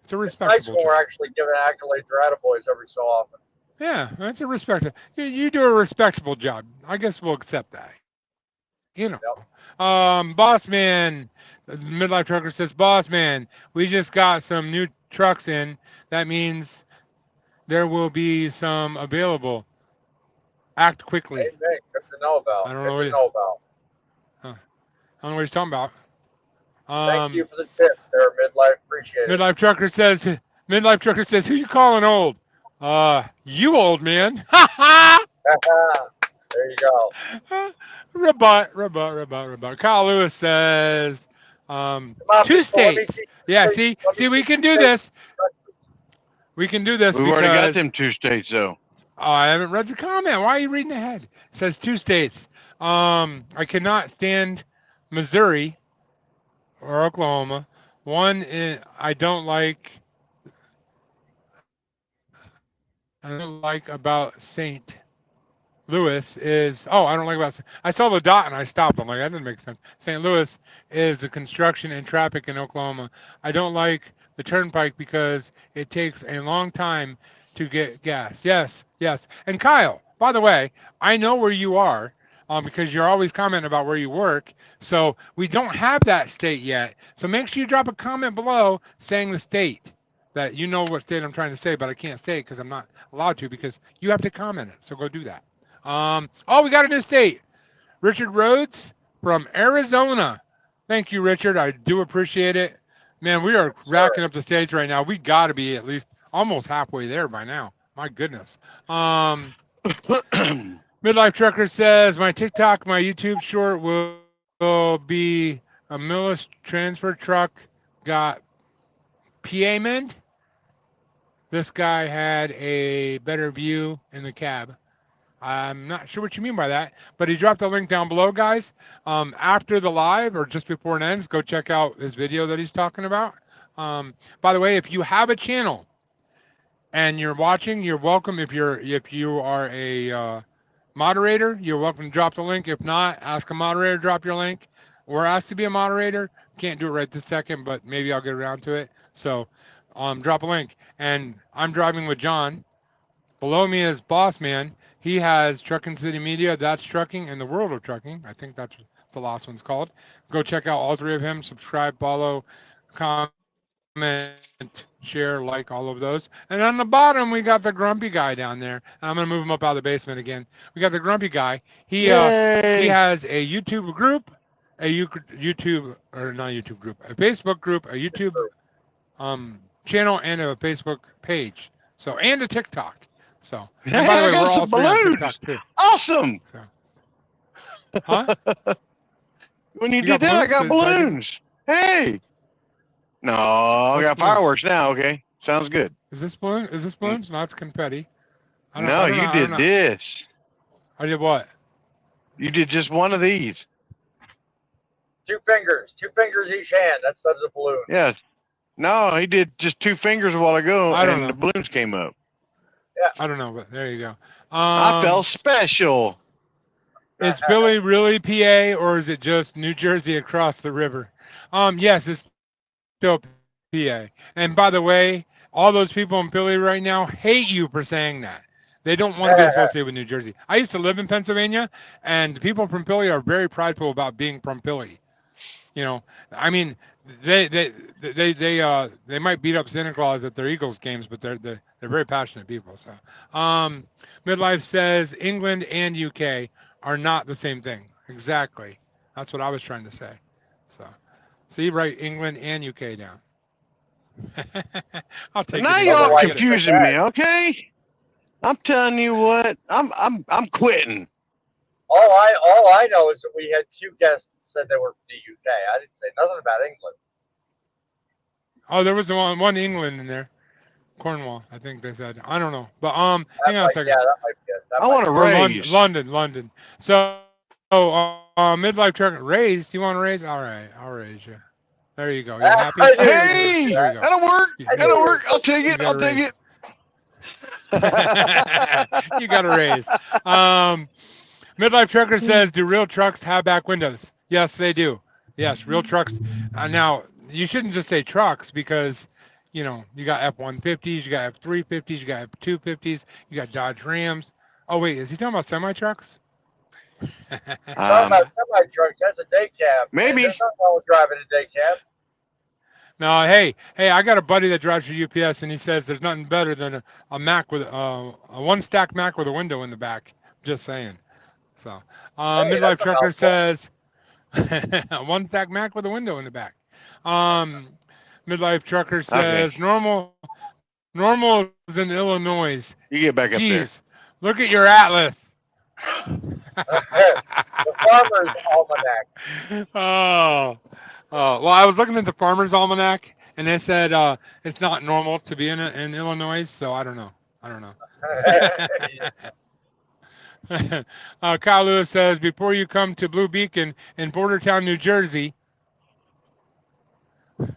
[SPEAKER 1] it's a respectable
[SPEAKER 3] It's nice when
[SPEAKER 1] job.
[SPEAKER 3] we're actually giving accolades for attaboys every so often.
[SPEAKER 1] Yeah, that's a respectable. You do a respectable job. I guess we'll accept that. you know. Boss man, the midlife trucker says, boss man, we just got some new trucks in. That means there will be some available. Act quickly.
[SPEAKER 3] Hey, Nick, good to know about.
[SPEAKER 1] I don't
[SPEAKER 3] Good
[SPEAKER 1] know
[SPEAKER 3] to know about.
[SPEAKER 1] I don't know what he's talking about.
[SPEAKER 3] Thank you for the tip there, midlife. Appreciate it.
[SPEAKER 1] Midlife trucker says, who you calling old? You old man.
[SPEAKER 3] There you go.
[SPEAKER 1] Rebut. Kyle Lewis says, two states. Yeah, see, we can do this. We can do this.
[SPEAKER 2] We've already got them 2 states, though.
[SPEAKER 1] Oh, I haven't read the comment. Why are you reading ahead? It says 2 states. I cannot stand Missouri or Oklahoma. One I don't like about St. Louis is, I don't like about, I saw the dot and I stopped. I'm like, that doesn't make sense. St. Louis is the construction and traffic in Oklahoma. I don't like the turnpike because it takes a long time to get gas. Yes. And Kyle, by the way, I know where you are because you're always commenting about where you work. So we don't have that state yet. So make sure you drop a comment below saying the state that you know what state I'm trying to say, but I can't say it because I'm not allowed to because you have to comment it. So go do that. We got a new state. Richard Rhodes from Arizona. Thank you, Richard. I do appreciate it. Man, we are racking up the states right now. We got to be at least almost halfway there by now. My goodness. Midlife Trucker says, my TikTok, my YouTube short will be a Millis transfer truck got PA mend. This guy had a better view in the cab. I'm not sure what you mean by that, but he dropped a link down below, guys. After the live or just before it ends, go check out his video that he's talking about. By the way, if you have a channel and you're watching, you're welcome. If you are a moderator, you're welcome to drop the link. If not, ask a moderator to drop your link or ask to be a moderator. Can't do it right this second, but maybe I'll get around to it. So drop a link. And I'm driving with John. Below me is Boss Man. He has Trucking City Media, That's Trucking, and the World of Trucking. I think that's what the last one's called. Go check out all 3 of him. Subscribe, follow, comment, share, like all of those. And on the bottom, we got the grumpy guy down there. I'm going to move him up out of the basement again. We got the grumpy guy. He has a YouTube group, a Facebook group, a YouTube channel, and a Facebook page. So, and a TikTok. So, and by the way,
[SPEAKER 2] I got
[SPEAKER 1] we're all
[SPEAKER 2] some
[SPEAKER 1] 3 on
[SPEAKER 2] balloons.
[SPEAKER 1] TikTok too.
[SPEAKER 2] Awesome.
[SPEAKER 1] So. Huh?
[SPEAKER 2] When you did that, I got balloons. Hey. No, I got fireworks now. Okay. Sounds good.
[SPEAKER 1] Is this balloon? Is this balloons? No, it's confetti.
[SPEAKER 2] No, you did this.
[SPEAKER 1] I did what?
[SPEAKER 2] You did just one of these.
[SPEAKER 3] 2 fingers each hand. That's the balloon.
[SPEAKER 2] Yeah. No, he did just 2 fingers a while ago, and the balloons came up.
[SPEAKER 3] Yeah.
[SPEAKER 1] I don't know, but there you go.
[SPEAKER 2] I felt special.
[SPEAKER 1] Is Philly really PA, or is it just New Jersey across the river? Yes, it's still PA. And by the way, all those people in Philly right now hate you for saying that. They don't want to be associated with New Jersey. I used to live in Pennsylvania, and the people from Philly are very prideful about being from Philly. You know, I mean, they might beat up Santa Claus at their Eagles games, but they're very passionate people. So, Midlife says England and UK are not the same thing. Exactly. That's what I was trying to say. So, see, write England and UK down. I'll take
[SPEAKER 2] now
[SPEAKER 1] it.
[SPEAKER 2] y'all confusing me, okay? I'm telling you what, I'm quitting.
[SPEAKER 3] All I know is that we had 2 guests that said they were from the UK. I didn't say nothing about England.
[SPEAKER 1] Oh, there was one England in there. Cornwall, I think they said. I don't know. But hang on a second.
[SPEAKER 3] Yeah, that might be it.
[SPEAKER 2] I want to raise.
[SPEAKER 1] London. So midlife truck raise. You want to raise? All right, I'll raise you. There you go. You happy?
[SPEAKER 2] Hey, that'll work. That'll work. I'll take it. I'll take it.
[SPEAKER 1] You got a raise. Midlife Trucker says, do real trucks have back windows? Yes, they do. Yes, real trucks. Now, you shouldn't just say trucks because, you know, you got F-150s, you got F-350s, you got F-250s, you got Dodge Rams. Oh, wait, is he talking about semi-trucks?
[SPEAKER 3] About semi trucks, that's a day cab.
[SPEAKER 2] Maybe.
[SPEAKER 3] There's nothing wrong with driving a day cab.
[SPEAKER 1] No, hey, I got a buddy that drives for UPS, and he says there's nothing better than a Mac with a one-stack Mac with a window in the back. Just saying. So, Midlife Trucker says a one-stack Mac with a window in the back. Midlife Trucker says normal is in Illinois.
[SPEAKER 2] You get back up there.
[SPEAKER 1] Jeez, look at your atlas.
[SPEAKER 3] The Farmer's Almanac.
[SPEAKER 1] Oh, well, I was looking at the Farmer's Almanac, and they said it's not normal to be in Illinois, so I don't know. Kyle Lewis says, before you come to Blue Beacon in Bordertown, New Jersey.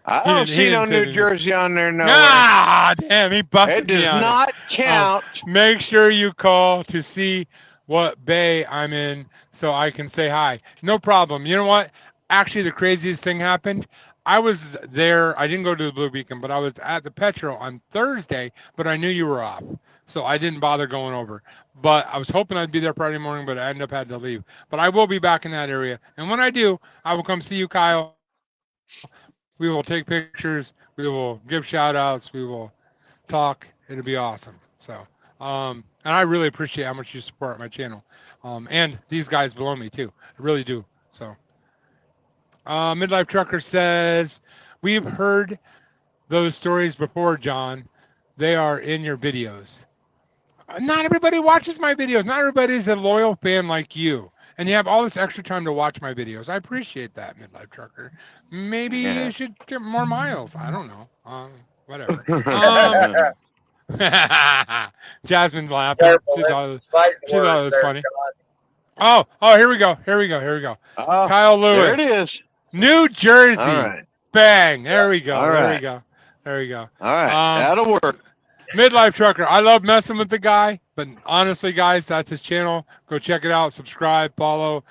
[SPEAKER 2] I don't see no New Jersey on there. No.
[SPEAKER 1] Ah, damn, he busted me on it.
[SPEAKER 2] It does not count.
[SPEAKER 1] Make sure you call to see what bay I'm in so I can say hi. No problem. You know what? Actually, the craziest thing happened. I was there. I didn't go to the Blue Beacon, but I was at the Petro on Thursday, but I knew you were off. So I didn't bother going over. But I was hoping I'd be there Friday morning, but I ended up having to leave. But I will be back in that area. And when I do, I will come see you, Kyle. We will take pictures. We will give shout outs. We will talk. It'll be awesome. So, and I really appreciate how much you support my channel. And these guys below me too. I really do. So, Midlife Trucker says, we've heard those stories before, John. They are in your videos. Not everybody watches my videos. Not everybody's a loyal fan like you. And you have all this extra time to watch my videos. I appreciate that, Midlife Trucker. Maybe you should get more miles. I don't know. Whatever. Jasmine's laughing. She thought it was funny. Oh, here we go. Kyle Lewis.
[SPEAKER 2] There it is.
[SPEAKER 1] New Jersey.
[SPEAKER 2] All right.
[SPEAKER 1] Bang. There we go.
[SPEAKER 2] All right.
[SPEAKER 1] There we go.
[SPEAKER 2] All right. That'll work.
[SPEAKER 1] Midlife Trucker. I love messing with the guy, but honestly, guys, that's his channel. Go check it out. Subscribe, follow,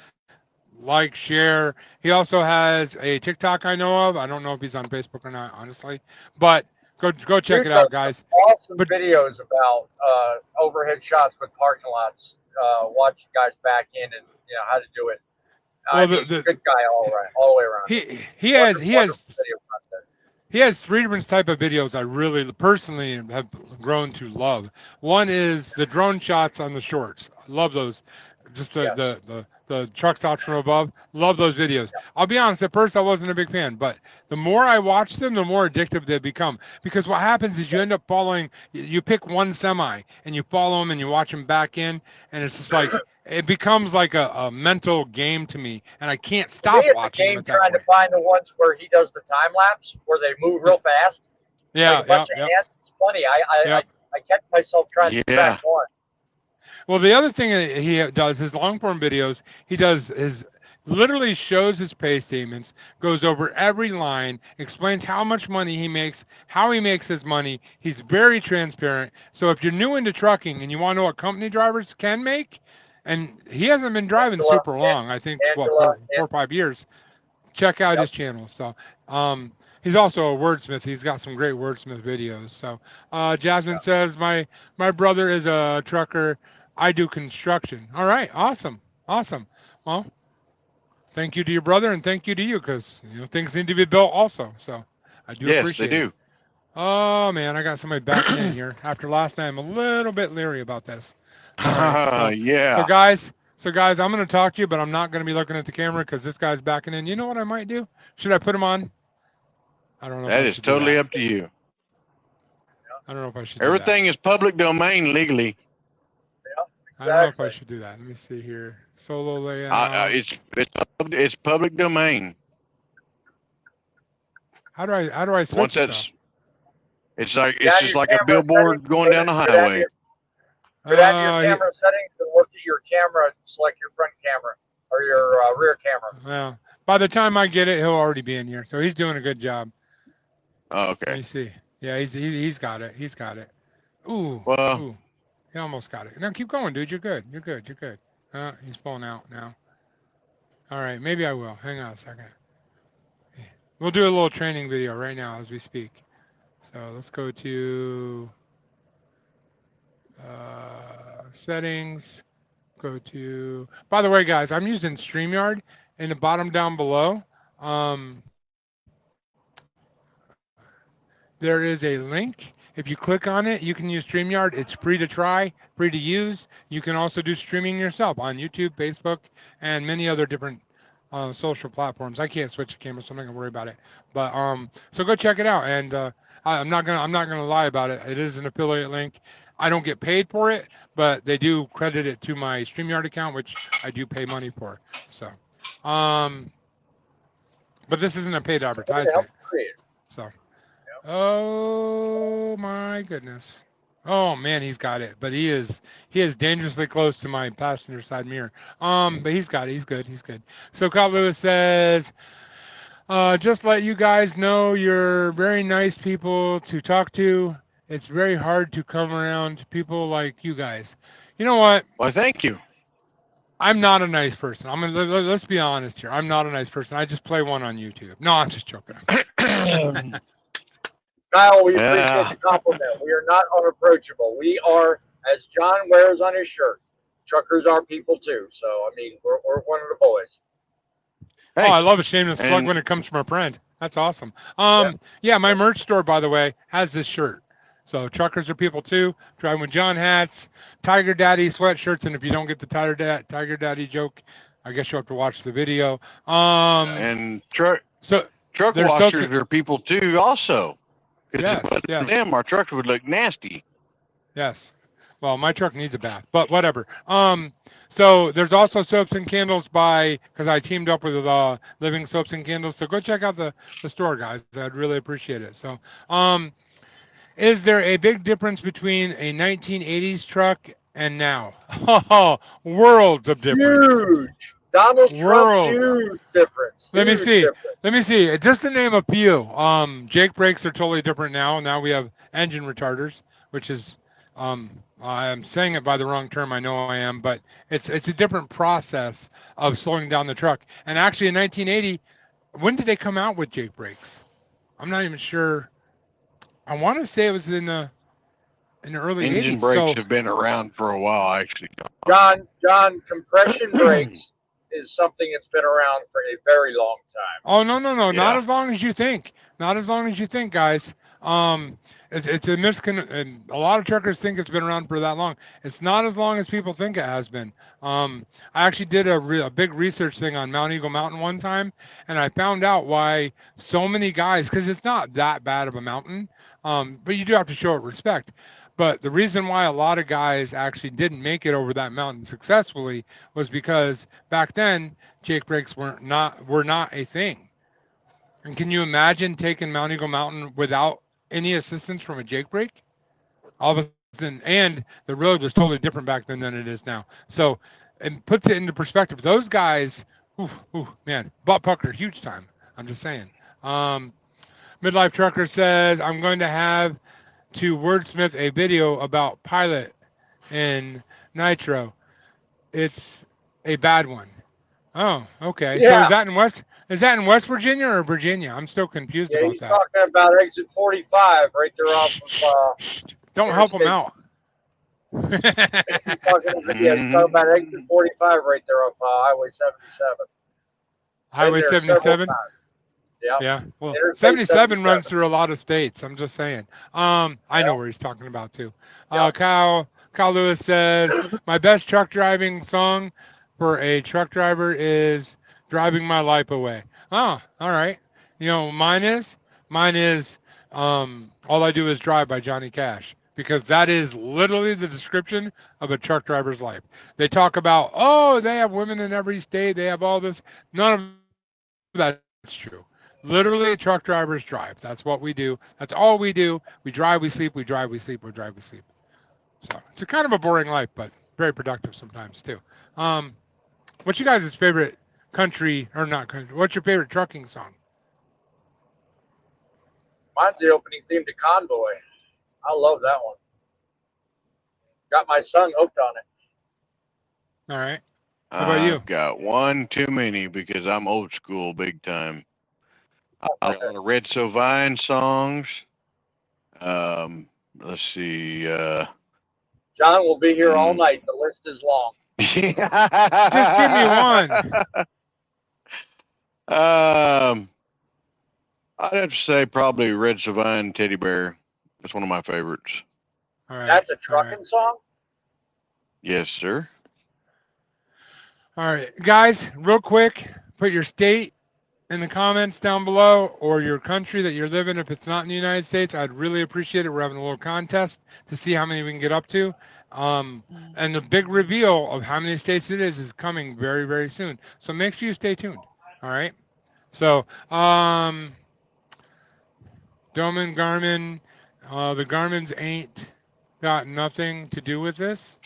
[SPEAKER 1] like, share. He also has a TikTok I know of. I don't know if he's on Facebook or not, honestly, but go check it out, guys.
[SPEAKER 3] Awesome videos about overhead shots with parking lots. Watch you guys back in and how to do it.
[SPEAKER 1] Well,
[SPEAKER 3] good guy all the way around.
[SPEAKER 1] He has three different type of videos I really personally have grown to love. One is the drone shots on the shorts. I love those. Just the truck stops from above. Love those videos. I'll be honest, at first I wasn't a big fan, but the more I watch them, the more addictive they become. Because what happens is you end up following, you pick one semi and you follow them and you watch them back in, and it's just like, it becomes like a mental game to me, and I can't stop watching them.
[SPEAKER 3] Trying to find the ones where he does the time lapse, where they move real fast.
[SPEAKER 1] Yeah,
[SPEAKER 3] like a bunch of hands. It's funny. I catch myself trying to track one.
[SPEAKER 1] Well, the other thing he does, his long form videos, literally shows his pay statements, goes over every line, explains how much money he makes, how he makes his money. He's very transparent. So if you're new into trucking and you want to know what company drivers can make, and he hasn't been driving super long, I think, 4 or 5 years, check out his channel. So he's also a wordsmith. He's got some great wordsmith videos. So Jasmine says, my brother is a trucker. I do construction. All right. Awesome. Well, thank you to your brother and thank you to you, because things need to be built also. So I do appreciate it. Yes, they do. Oh man, I got somebody backing in here. After last night, I'm a little bit leery about this.
[SPEAKER 2] Yeah.
[SPEAKER 1] So guys, I'm going to talk to you, but I'm not going to be looking at the camera because this guy's backing in. You know what I might do? Should I put him on? I don't know.
[SPEAKER 2] That is totally up to you.
[SPEAKER 1] I don't know if I should.
[SPEAKER 2] Everything is public domain legally.
[SPEAKER 1] I don't know if I should do that. Let me see here. Solo layout.
[SPEAKER 2] It's public domain.
[SPEAKER 1] How do I switch?
[SPEAKER 2] Once that's, it's just like a billboard going down the highway.
[SPEAKER 3] Go down to your camera settings and look at your camera and select your front camera or your rear camera.
[SPEAKER 1] Well, by the time I get it, he'll already be in here. So he's doing a good job.
[SPEAKER 2] Oh, okay.
[SPEAKER 1] Let me see. Yeah, he's got it. Ooh.
[SPEAKER 2] Well.
[SPEAKER 1] Ooh. He almost got it. No, keep going, dude. You're good. He's pulling out now. All right, maybe I will. Hang on a second. We'll do a little training video right now as we speak. So let's go to settings, go to, by the way, guys, I'm using StreamYard in the bottom down below. There is a link. If you click on it, you can use StreamYard. It's free to try, free to use. You can also do streaming yourself on YouTube, Facebook, and many other different social platforms. I can't switch the camera, so I'm not gonna worry about it. But so go check it out. And I'm not gonna lie about it. It is an affiliate link. I don't get paid for it, but they do credit it to my StreamYard account, which I do pay money for. So, but this isn't a paid advertisement. So. Oh my goodness. Oh man, he's got it. But he is dangerously close to my passenger side mirror. But he's got it. He's good. He's good. So Kyle Lewis says, just let you guys know you're very nice people to talk to. It's very hard to come around people like you guys. You know what?
[SPEAKER 2] Well, thank you.
[SPEAKER 1] I'm not a nice person. Let's be honest here. I'm not a nice person. I just play one on YouTube. No, I'm just joking.
[SPEAKER 3] Kyle, we appreciate the compliment. We are not unapproachable. We are, as John wears on his shirt, truckers are people too. So, I mean, we're one of the boys.
[SPEAKER 1] Hey, oh, I love a shameless plug when it comes from a friend. That's awesome. Yeah, my merch store, by the way, has this shirt. So truckers are people too. Driving with John hats, Tiger Daddy sweatshirts, and if you don't get the Tiger Daddy joke, I guess you'll have to watch the video.
[SPEAKER 2] And truck washers are people too, also.
[SPEAKER 1] Yes, yes.
[SPEAKER 2] Them, our trucks would look nasty.
[SPEAKER 1] Yes. Well, my truck needs a bath, but whatever. So there's also soaps and candles because I teamed up with Living Soaps and Candles. So go check out the store, guys. I'd really appreciate it. So, is there a big difference between a 1980s truck and now? Oh, worlds of difference.
[SPEAKER 3] Huge. Donald Trump, huge difference.
[SPEAKER 1] Let me see. Just to name a few. Jake brakes are totally different now. Now we have engine retarders, which is, I'm saying it by the wrong term. I know I am, but it's a different process of slowing down the truck. And actually, in 1980, when did they come out with Jake brakes? I'm not even sure. I want to say it was in the early 80s.
[SPEAKER 2] Engine brakes have been around for a while, actually.
[SPEAKER 3] John, compression brakes is something that's been around for a very long time.
[SPEAKER 1] Oh, no. Yeah. Not as long as you think. Not as long as you think, guys. It's a and a lot of truckers think it's been around for that long. It's not as long as people think it has been. I actually did a big research thing on Mount Eagle Mountain one time, and I found out why so many guys, because it's not that bad of a mountain, but you do have to show it respect. But the reason why a lot of guys actually didn't make it over that mountain successfully was because back then Jake brakes were not a thing. And can you imagine taking Mount Eagle Mountain without any assistance from a Jake brake? All of a sudden, and the road was totally different back then than it is now. So it puts it into perspective. Those guys, man, butt pucker, huge time. I'm just saying. Midlife Trucker says, I'm going to have to wordsmith a video about Pilot in Nitro. It's a bad one. Oh, okay. Yeah. So is that in West Virginia or Virginia? I'm still confused about that.
[SPEAKER 3] He's talking about exit 45 right there off of
[SPEAKER 1] don't help him out.
[SPEAKER 3] He's talking about exit 45 right there off Highway 77.
[SPEAKER 1] Highway 77? Yeah. Well, 77 runs through a lot of states. I'm just saying. I know where he's talking about too. Kyle Lewis says, my best truck driving song for a truck driver is Driving My Life Away. Oh, all right. You know, mine is All I Do Is Drive by Johnny Cash, because that is literally the description of a truck driver's life. They talk about, they have women in every state. They have all this. None of that's true. Literally, truck drivers drive. That's what we do. That's all we do. We drive, we sleep, we drive, we sleep, we drive, we sleep. So it's a kind of a boring life, but very productive sometimes too. What's you guys' favorite country, or not country? What's your favorite trucking song?
[SPEAKER 3] Mine's the opening theme to Convoy. I love that one. Got my son hooked on it.
[SPEAKER 1] All right. How about you?
[SPEAKER 2] Got one too many because I'm old school big time. A lot of Red Sovine songs. Let's see.
[SPEAKER 3] John will be here all night. The list is long.
[SPEAKER 1] Just give me one.
[SPEAKER 2] I'd have to say probably Red Savine Teddy Bear. That's one of my favorites.
[SPEAKER 1] All right.
[SPEAKER 3] That's a trucking song?
[SPEAKER 2] Yes, sir.
[SPEAKER 1] All right, guys, real quick, put your state in the comments down below or your country that you're living. If it's not in the United States, I'd really appreciate it. We're having a little contest to see how many we can get up to. And the big reveal of how many states it is coming very, very soon. So make sure you stay tuned. All right. So, Doman Garmin, the Garmins ain't got nothing to do with this.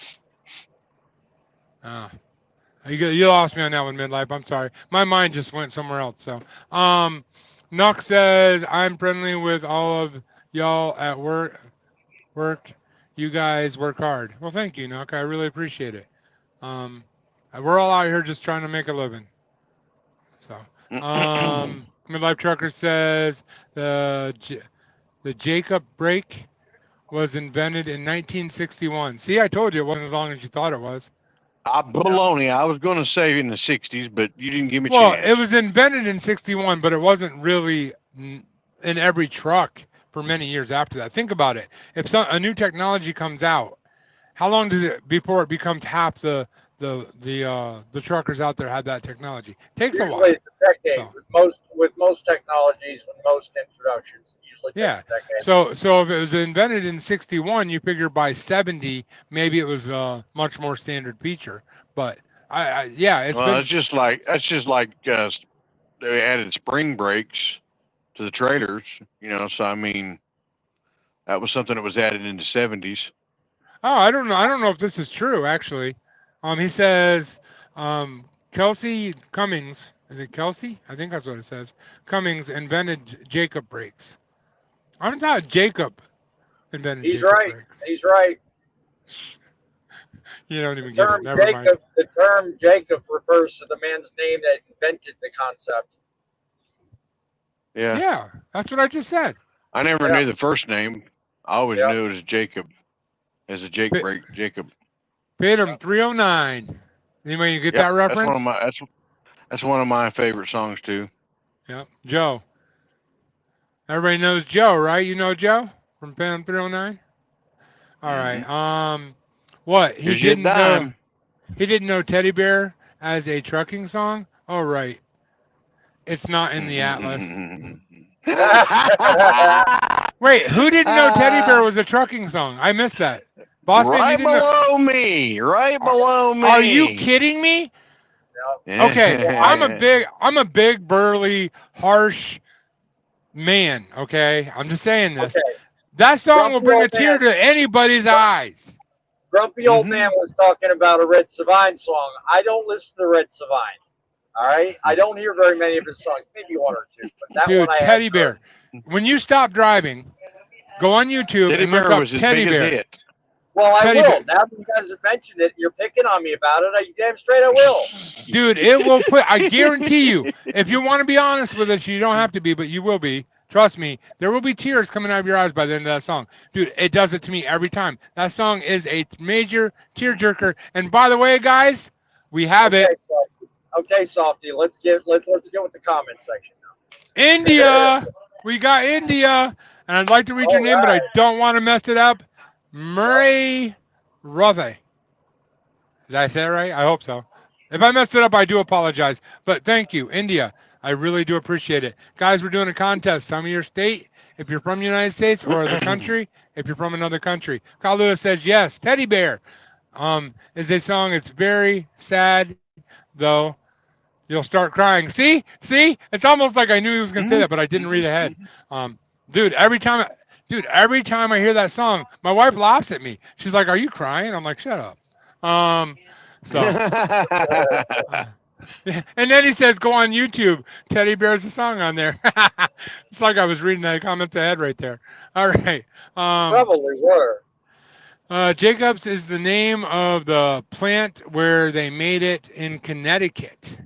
[SPEAKER 1] You lost me on that one, Midlife. I'm sorry. My mind just went somewhere else. So, Nuck says, I'm friendly with all of y'all at work. You guys work hard. Well, thank you, Nuck. I really appreciate it. We're all out here just trying to make a living. So, Midlife Trucker says the Jacob brake was invented in 1961. See, I told you it wasn't as long as you thought it was.
[SPEAKER 2] Baloney. I was going to say in the 60s, but you didn't give me a
[SPEAKER 1] Well,
[SPEAKER 2] chance.
[SPEAKER 1] it was invented in 61, but it wasn't really in every truck for many years after that. Think about it. If a new technology comes out, how long does it before it becomes half the truckers out there have that technology? It takes a while.
[SPEAKER 3] Usually it's a decade. So, with most technologies, with most introductions, it usually takes a decade.
[SPEAKER 1] So if it was invented in 61, you figure by 70, maybe it was a much more standard feature. But
[SPEAKER 2] it's just like they added spring brakes to the trailers, so I mean that was something that was added in the 70s.
[SPEAKER 1] Oh, I don't know if this is true actually. He says Kelsey Cummings, is it Kelsey? I think that's what it says. Cummings invented Jacob brakes. I thought Jacob invented Jacob brakes.
[SPEAKER 3] He's right.
[SPEAKER 1] You don't even get it. Never mind.
[SPEAKER 3] The term Jacob refers to the man's name that invented the concept.
[SPEAKER 1] Yeah, that's what I just said.
[SPEAKER 2] I never knew the first name. I always knew it as Jacob, as a Jake brake. Jacob.
[SPEAKER 1] Bid him 309. Anybody get that reference?
[SPEAKER 2] That's one of my favorite songs too.
[SPEAKER 1] Yep, Joe. Everybody knows Joe, right? You know Joe from Phantom 309. All right. What he didn't know? He didn't know Teddy Bear as a trucking song. Oh, right. It's not in the Atlas. Wait, who didn't know Teddy Bear was a trucking song? I missed that. Boss
[SPEAKER 2] right below me. Right below me.
[SPEAKER 1] Are you kidding me?
[SPEAKER 3] No.
[SPEAKER 1] Okay, I'm a big, burly, harsh man. Okay, I'm just saying this. Okay. That song will bring a tear to anybody's eyes.
[SPEAKER 3] Grumpy old man was talking about a Red Savine song. I don't listen to Red Savine. All right, I don't hear very many of his songs, maybe one or two. But that
[SPEAKER 1] dude,
[SPEAKER 3] one
[SPEAKER 1] Teddy Bear. When you stop driving, go on YouTube and look up Teddy Bear.
[SPEAKER 2] Hit.
[SPEAKER 3] Well, I will. Now that you guys have mentioned it, you're picking on me about it. You damn straight I will.
[SPEAKER 1] Dude, it will put. I guarantee you. If you want to be honest with us, you don't have to be, but you will be. Trust me, there will be tears coming out of your eyes by the end of that song. Dude, it does it to me every time. That song is a major tearjerker. And by the way, guys, we have it.
[SPEAKER 3] Okay, Softy, let's get with the comment section now.
[SPEAKER 1] India, we got India, and I'd like to read your name, but I don't want to mess it up. Murray Rothe. Did I say it right? I hope so. If I messed it up, I do apologize. But thank you, India. I really do appreciate it. Guys, we're doing a contest. Tell me your state, if you're from the United States, or the country, if you're from another country. Kyle Lewis says, yes, Teddy Bear is a song. It's very sad, though. You'll start crying. See? It's almost like I knew he was going to say that, but I didn't read ahead. Dude, every time I hear that song, my wife laughs at me. She's like, are you crying? I'm like, shut up. And then he says, go on YouTube. Teddy Bear's a song on there. It's like I was reading the comments ahead right there. All right.
[SPEAKER 3] Probably were.
[SPEAKER 1] Jacobs is the name of the plant where they made it in Connecticut.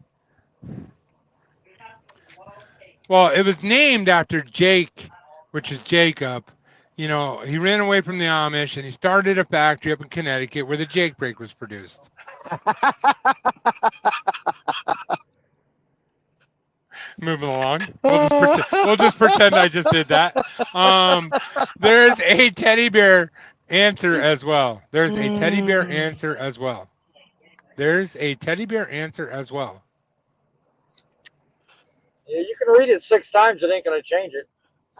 [SPEAKER 1] Well, it was named after Jake, which is Jacob. you know, he ran away from the Amish and he started a factory up in Connecticut where the Jake Break was produced. Moving along. We'll just pretend I just did that. There's a teddy bear answer as well. There's a teddy bear answer as well. There's a teddy bear answer as well.
[SPEAKER 3] Yeah, you can read it 6 times. It ain't going to change it.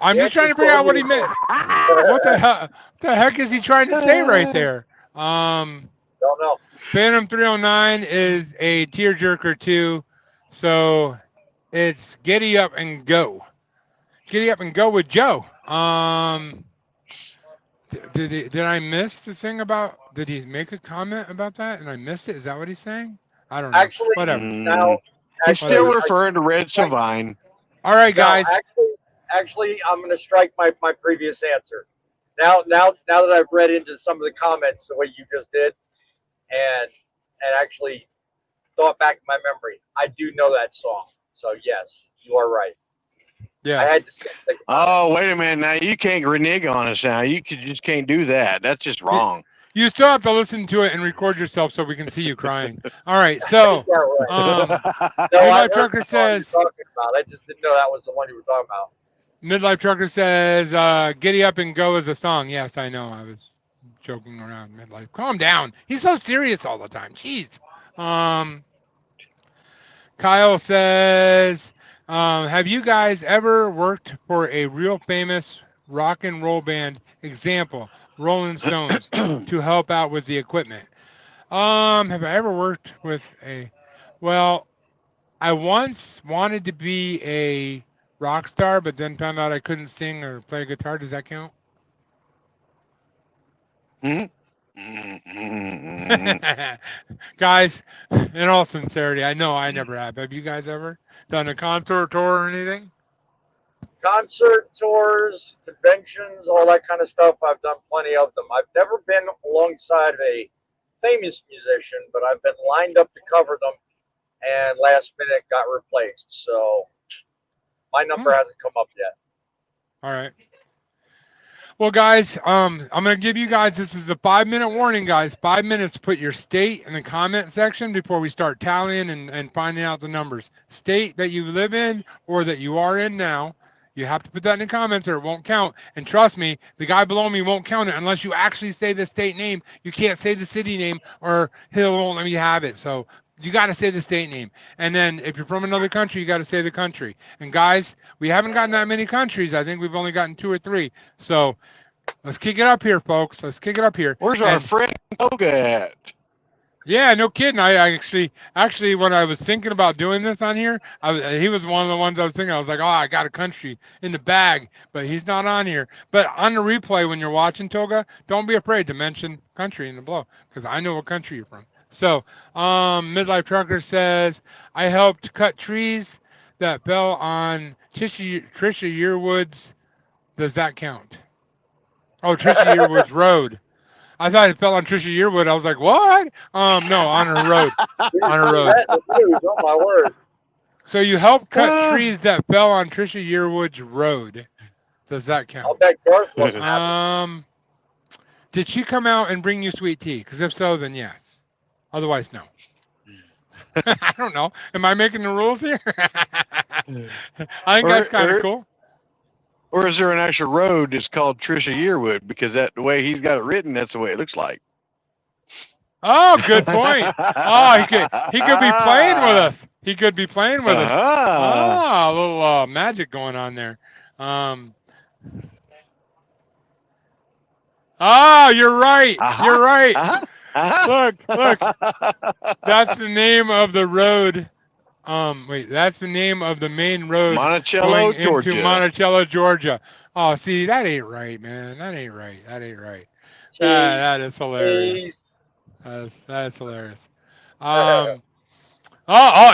[SPEAKER 1] I'm just trying to figure out what he meant. What the heck is he trying to say right there?
[SPEAKER 3] Don't know.
[SPEAKER 1] Phantom 309 is a tearjerker too, so it's giddy up and go. Giddy up and go with Joe. Did I miss the thing about? Did he make a comment about that and I missed it? Is that what he's saying? I don't know.
[SPEAKER 3] Actually,
[SPEAKER 1] Whatever.
[SPEAKER 3] now,
[SPEAKER 2] He's still referring to Red Savine.
[SPEAKER 1] All right, guys.
[SPEAKER 3] Actually, I'm going to strike my previous answer. Now that I've read into some of the comments the way you just did, and actually thought back in my memory, I do know that song. So yes, you are right.
[SPEAKER 1] Yeah.
[SPEAKER 3] I had to think about
[SPEAKER 2] Oh, wait a minute. Now you can't renege on us now. Just can't do that. That's just wrong.
[SPEAKER 1] You still have to listen to it and record yourself so we can see you crying. All right, so Midlife Trucker says.
[SPEAKER 3] I just didn't know that was the one you were talking about.
[SPEAKER 1] Midlife Trucker says, "Giddy Up and Go" is a song. Yes, I know. I was joking around. Midlife, calm down. He's so serious all the time. Jeez. Kyle says, "Have you guys ever worked for a real famous rock and roll band? Example, Rolling Stones, to help out with the equipment." Have I ever worked with a? Well, I once wanted to be a rock star, but then found out I couldn't sing or play guitar. Does that count? Guys, in all sincerity, I know I never have. Have you guys ever done a concert tour or anything?
[SPEAKER 3] Concert tours, conventions, all that kind of stuff. I've done plenty of them. I've never been alongside a famous musician, but I've been lined up to cover them, and last minute got replaced. So my number hasn't come up yet.
[SPEAKER 1] All right. Well, guys, I'm going to give you guys, this is a 5-minute warning, guys. 5 minutes, put your state in the comment section before we start tallying and finding out the numbers. State that you live in or that you are in now. You have to put that in the comments or it won't count. And trust me, the guy below me won't count it unless you actually say the state name. You can't say the city name or he won't let me have it. So you got to say the state name. And then if you're from another country, you got to say the country. And guys, we haven't gotten that many countries. I think we've only gotten 2 or 3. So let's kick it up here, folks. Let's kick it up here.
[SPEAKER 2] Where's our friend Toga at?
[SPEAKER 1] Yeah, no kidding. I actually, when I was thinking about doing this on here, he was one of the ones I was thinking. I was like, oh, I got a country in the bag, but he's not on here. But on the replay, when you're watching Toga, don't be afraid to mention country in the below because I know what country you're from. So, Midlife Trucker says, I helped cut trees that fell on Trisha Yearwood's. Does that count? Oh, Trisha Yearwood's road. I thought it fell on Trisha Yearwood. I was like, what? No, on her road. On her road.
[SPEAKER 3] Oh, my word.
[SPEAKER 1] So you helped cut trees that fell on Trisha Yearwood's road. Does that count?
[SPEAKER 3] I'll bet Garth wasn't happy.
[SPEAKER 1] Did she come out and bring you sweet tea? Because if so, then yes. Otherwise, no. I don't know. Am I making the rules here? I think that's kind of cool.
[SPEAKER 2] Or is there an actual road that's called Trisha Yearwood? Because that the way he's got it written, that's the way it looks like.
[SPEAKER 1] Oh, good point. Oh, he could be playing with us. He could be playing with us. Ah, a little magic going on there. Oh, you're right. You're right. Look. That's the name of the road. Wait, that's the name of the main road
[SPEAKER 2] Monticello,
[SPEAKER 1] going
[SPEAKER 2] Georgia.
[SPEAKER 1] into Monticello, Georgia. Oh, see, that ain't right, man. That ain't right. That is hilarious. That's hilarious.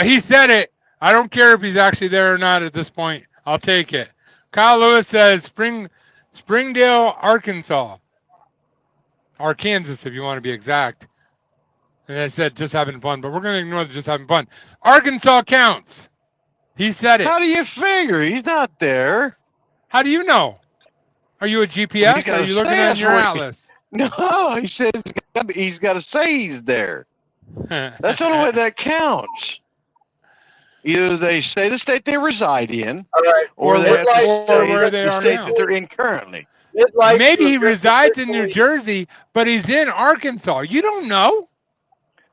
[SPEAKER 1] He said it. I don't care if he's actually there or not at this point. I'll take it. Kyle Lewis says Springdale, Arkansas. Arkansas, if you want to be exact. And I said just having fun, but we're going to ignore the just having fun. Arkansas counts. He said it.
[SPEAKER 2] How do you figure? He's not there.
[SPEAKER 1] How do you know? Are you a GPS?
[SPEAKER 2] He's gotta
[SPEAKER 1] Are you looking
[SPEAKER 2] say
[SPEAKER 1] at
[SPEAKER 2] us
[SPEAKER 1] your
[SPEAKER 2] where he-
[SPEAKER 1] atlas?
[SPEAKER 2] No, he says he's got to say he's there. That's the only way that counts. Either they say the state they reside in,
[SPEAKER 3] All right.
[SPEAKER 2] or they have to
[SPEAKER 3] Midlife-
[SPEAKER 2] say
[SPEAKER 1] where they
[SPEAKER 2] the
[SPEAKER 1] are
[SPEAKER 2] state
[SPEAKER 1] now.
[SPEAKER 2] that they're in currently.
[SPEAKER 3] Midlife
[SPEAKER 1] Maybe he
[SPEAKER 3] just
[SPEAKER 1] resides in New
[SPEAKER 3] officially-
[SPEAKER 1] Jersey, but he's in Arkansas. You don't know.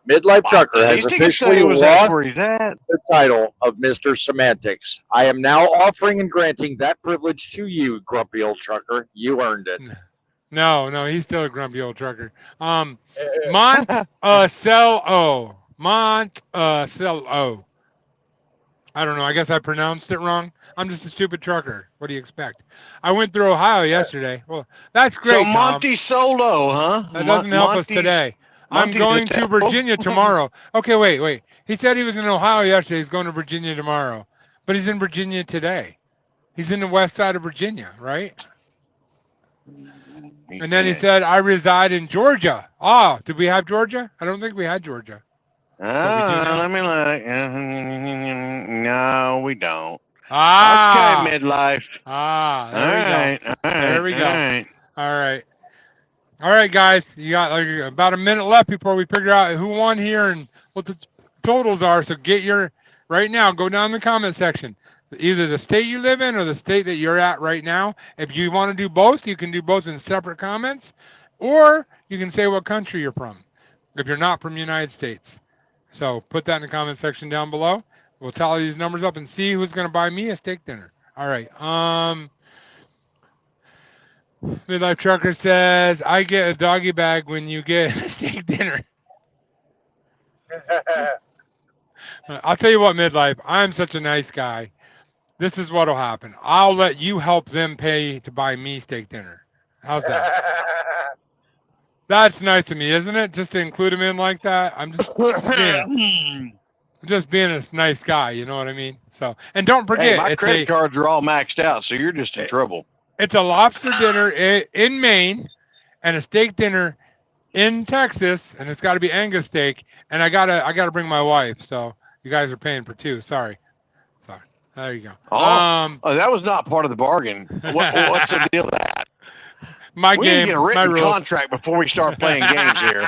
[SPEAKER 3] Midlife Trucker
[SPEAKER 2] At
[SPEAKER 3] has
[SPEAKER 2] least he can
[SPEAKER 3] officially
[SPEAKER 2] say that's
[SPEAKER 3] lost
[SPEAKER 2] where he's at.
[SPEAKER 3] the title of Mr. Semantics. I am now offering and granting that privilege to you, grumpy old trucker. You earned it.
[SPEAKER 1] No, he's still a grumpy old trucker. Monticello. Monticello. I don't know. I guess I pronounced it wrong. I'm just a stupid trucker. What do you expect? I went through Ohio yesterday. Well, that's great,
[SPEAKER 2] So
[SPEAKER 1] Tom.
[SPEAKER 2] Monty Solo, huh?
[SPEAKER 1] That doesn't help us today. I'm
[SPEAKER 2] Monty
[SPEAKER 1] going
[SPEAKER 2] just-
[SPEAKER 1] to Virginia tomorrow. Okay, wait. He said he was in Ohio yesterday. He's going to Virginia tomorrow. But he's in Virginia today. He's in the west side of Virginia, right? And then he said, I reside in Georgia. Oh, did we have Georgia? I don't think we had Georgia.
[SPEAKER 2] Let me look. No, we don't.
[SPEAKER 1] Ah.
[SPEAKER 2] Okay, midlife.
[SPEAKER 1] There we go. There we go.
[SPEAKER 2] All right.
[SPEAKER 1] All right, guys. You got like about a minute left before we figure out who won here and what the totals are. So get your, right now, go down in the comment section. Either the state you live in or the state that you're at right now. If you want to do both, you can do both in separate comments. Or you can say what country you're from if you're not from the United States. So put that in the comment section down below. We'll tally these numbers up and see who's going to buy me a steak dinner. All right. Midlife Trucker says, I get a doggy bag when you get a steak dinner. I'll tell you what, Midlife, I'm such a nice guy. This is what'll happen. I'll let you help them pay to buy me steak dinner. How's that? That's nice of me, isn't it? Just to include him in like that. I'm just being a nice guy. You know what I mean? So, and don't forget,
[SPEAKER 2] Hey, my credit cards are all maxed out, so you're just in trouble.
[SPEAKER 1] It's a lobster dinner in Maine and a steak dinner in Texas, and it's got to be Angus steak. And I gotta bring my wife. So you guys are paying for two. Sorry. There you go.
[SPEAKER 2] Oh, that was not part of the bargain. What's the deal with that?
[SPEAKER 1] My
[SPEAKER 2] We
[SPEAKER 1] game,
[SPEAKER 2] need to get a
[SPEAKER 1] my
[SPEAKER 2] written
[SPEAKER 1] rules.
[SPEAKER 2] contract before we start playing games here.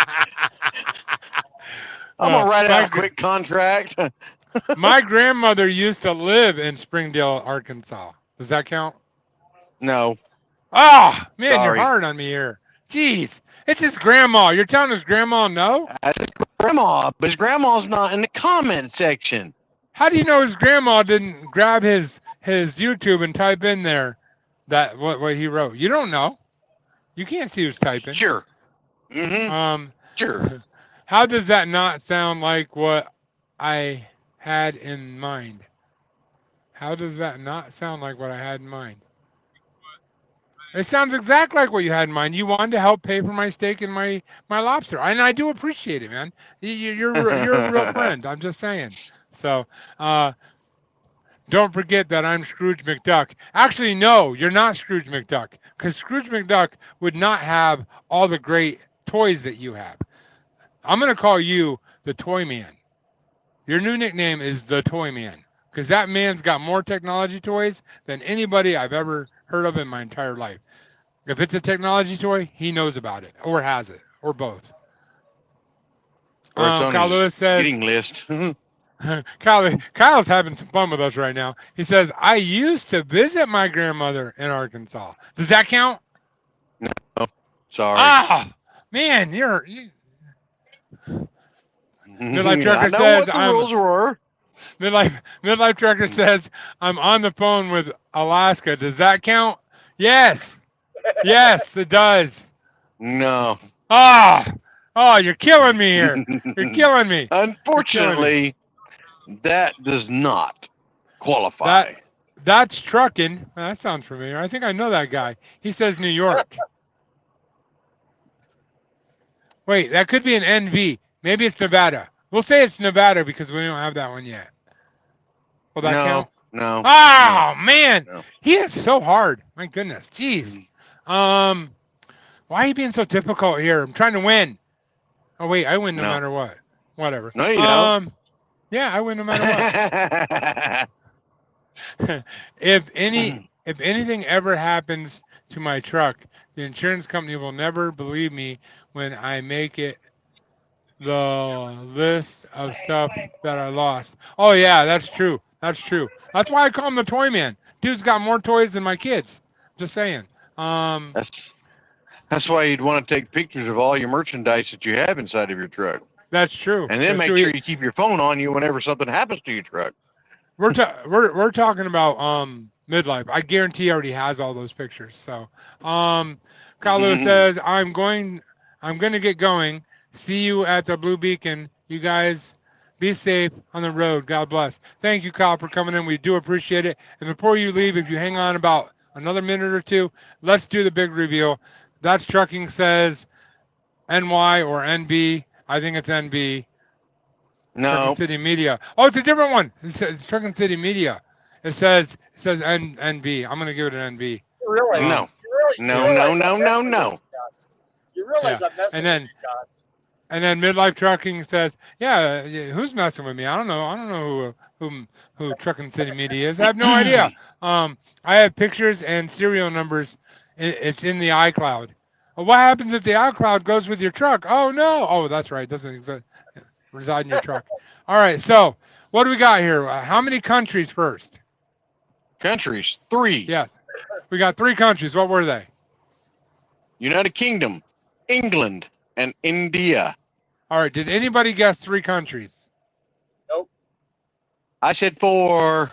[SPEAKER 2] I'm gonna write out a quick contract.
[SPEAKER 1] My grandmother used to live in Springdale, Arkansas. Does that count?
[SPEAKER 2] No.
[SPEAKER 1] Oh, man,
[SPEAKER 2] Sorry.
[SPEAKER 1] You're hard on me here. Jeez, it's his grandma. You're telling his grandma no?
[SPEAKER 2] That's his grandma, but his grandma's not in the comment section.
[SPEAKER 1] How do you know his grandma didn't grab his YouTube and type in there that what he wrote? You don't know. You can't see who's typing.
[SPEAKER 2] Sure. Mm-hmm. Sure.
[SPEAKER 1] How does that not sound like what I had in mind? How does that not sound like what I had in mind? It sounds exactly like what you had in mind. You wanted to help pay for my steak and my lobster, and I do appreciate it, man. You're a real friend. I'm just saying. So, don't forget that I'm Scrooge McDuck. Actually, no, you're not Scrooge McDuck, because Scrooge McDuck would not have all the great toys that you have. I'm going to call you the Toy Man. Your new nickname is the Toy Man, because that man's got more technology toys than anybody I've ever heard of in my entire life. If it's a technology toy, he knows about it, or has it, or both.
[SPEAKER 2] Or it's on
[SPEAKER 1] Kyle
[SPEAKER 2] his
[SPEAKER 1] Lewis says,
[SPEAKER 2] getting list.
[SPEAKER 1] Kyle's having some fun with us right now. He says, I used to visit my grandmother in Arkansas. Does that count?
[SPEAKER 2] No. Sorry.
[SPEAKER 1] Ah, man, Midlife Trucker
[SPEAKER 2] I know
[SPEAKER 1] says
[SPEAKER 2] what the rules were.
[SPEAKER 1] Midlife Trucker says, I'm on the phone with Alaska. Does that count? Yes. Yes, it does.
[SPEAKER 2] No.
[SPEAKER 1] Oh, you're killing me here. You're killing me.
[SPEAKER 2] Unfortunately, that does not qualify.
[SPEAKER 1] That's trucking. That sounds familiar. I think I know that guy. He says New York. Wait, that could be an NV. Maybe it's Nevada. We'll say it's Nevada because we don't have that one yet. Will that count?
[SPEAKER 2] No.
[SPEAKER 1] Oh, man.
[SPEAKER 2] No.
[SPEAKER 1] He is so hard. My goodness. Jeez. Why are you being so difficult here? I'm trying to win. Oh, wait. I win no matter what. Whatever.
[SPEAKER 2] No, you don't.
[SPEAKER 1] Yeah, I win no matter what. If any If anything ever happens to my truck, the insurance company will never believe me when I make it the list of stuff that I lost. Oh yeah, that's true. That's true. That's why I call him the toy man. Dude's got more toys than my kids. Just saying.
[SPEAKER 2] That's why you'd want to take pictures of all your merchandise that you have inside of your truck,
[SPEAKER 1] That's true.
[SPEAKER 2] and then
[SPEAKER 1] That's
[SPEAKER 2] make
[SPEAKER 1] true.
[SPEAKER 2] sure you keep your phone on you whenever something happens to your truck.
[SPEAKER 1] We're talking about midlife. I guarantee he already has all those pictures. So Kyle Lewis says, I'm gonna get going. See you at the Blue Beacon. You guys be safe on the road. God bless. Thank you, Kyle, for coming in. We do appreciate it. And before you leave, if you hang on about another minute or two, let's do the big reveal. That's Trucking Says NY or NB. I think it's NB.
[SPEAKER 2] No,
[SPEAKER 1] Trucking City Media. Oh, it's a different one. It's Trucking City Media. It says NB. I'm gonna give it an NB.
[SPEAKER 3] Really?
[SPEAKER 2] no,
[SPEAKER 3] You
[SPEAKER 2] no,
[SPEAKER 3] realize
[SPEAKER 2] no,
[SPEAKER 3] I'm
[SPEAKER 2] no,
[SPEAKER 3] messing
[SPEAKER 2] no.
[SPEAKER 3] with you, John. You realize I'm messing
[SPEAKER 1] And then-
[SPEAKER 3] with you, John.
[SPEAKER 1] And then Midlife Trucking says, yeah, who's messing with me? I don't know who Trucking City Media is. I have no idea. I have pictures and serial numbers. It's in the iCloud. Well, what happens if the iCloud goes with your truck? Oh no! Oh, that's right. It doesn't reside in your truck. All right. So what do we got here? How many countries first?
[SPEAKER 2] Countries 3.
[SPEAKER 1] Yes, we got 3 countries. What were they?
[SPEAKER 2] United Kingdom, England, and India.
[SPEAKER 1] All right. Did anybody guess 3 countries?
[SPEAKER 2] I said 4.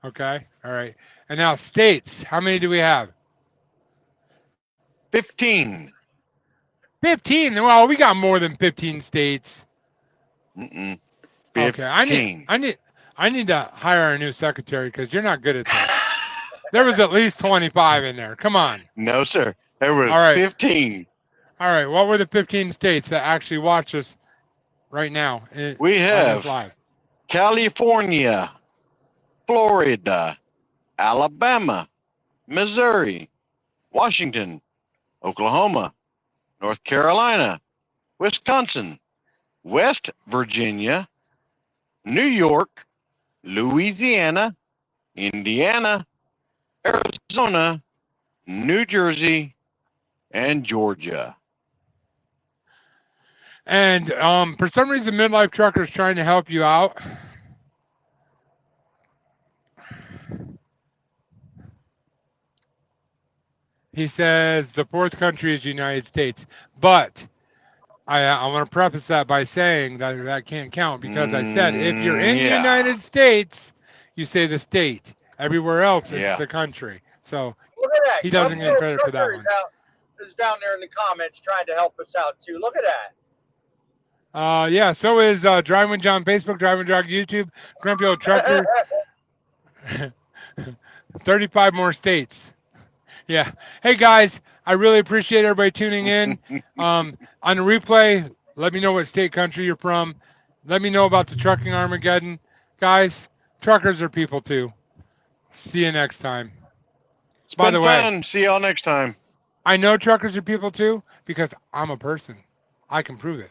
[SPEAKER 1] Okay. All right. And now states. How many do we have?
[SPEAKER 2] 15.
[SPEAKER 1] 15. Well, we got more than 15 states.
[SPEAKER 2] 15.
[SPEAKER 1] Okay. I need to hire a new secretary because you're not good at that. There was at least 25 in there. Come on.
[SPEAKER 2] No, sir. There was
[SPEAKER 1] All right.
[SPEAKER 2] 15.
[SPEAKER 1] All right. What were the 15 states that actually watch us right now?
[SPEAKER 2] We
[SPEAKER 1] on this
[SPEAKER 2] have
[SPEAKER 1] live?
[SPEAKER 2] California, Florida, Alabama, Missouri, Washington, Oklahoma, North Carolina, Wisconsin, West Virginia, New York, Louisiana, Indiana, Arizona, New Jersey, and Georgia.
[SPEAKER 1] And for some reason, Midlife Trucker's trying to help you out. He says the 4th country is United States, but I want to preface that by saying that can't count because I said if you're in the
[SPEAKER 2] Yeah.
[SPEAKER 1] United States, you say the state. Everywhere else, it's
[SPEAKER 2] Yeah.
[SPEAKER 1] the country. So
[SPEAKER 3] Look at that.
[SPEAKER 1] He doesn't get credit for that
[SPEAKER 3] Trucker
[SPEAKER 1] one.
[SPEAKER 3] Is down there in the comments trying to help us out too. Look at that.
[SPEAKER 1] yeah, so is Driving with John Facebook, Driving with John YouTube, Grumpy Old Trucker. 35 more states. Yeah. Hey guys, I really appreciate everybody tuning in. On the replay, let me know what state, country you're from. Let me know about the trucking Armageddon. Guys, truckers are people too. See you next time.
[SPEAKER 2] It's
[SPEAKER 1] By
[SPEAKER 2] been
[SPEAKER 1] the way,
[SPEAKER 2] fun. See y'all next time.
[SPEAKER 1] I know truckers are people too because I'm a person. I can prove it.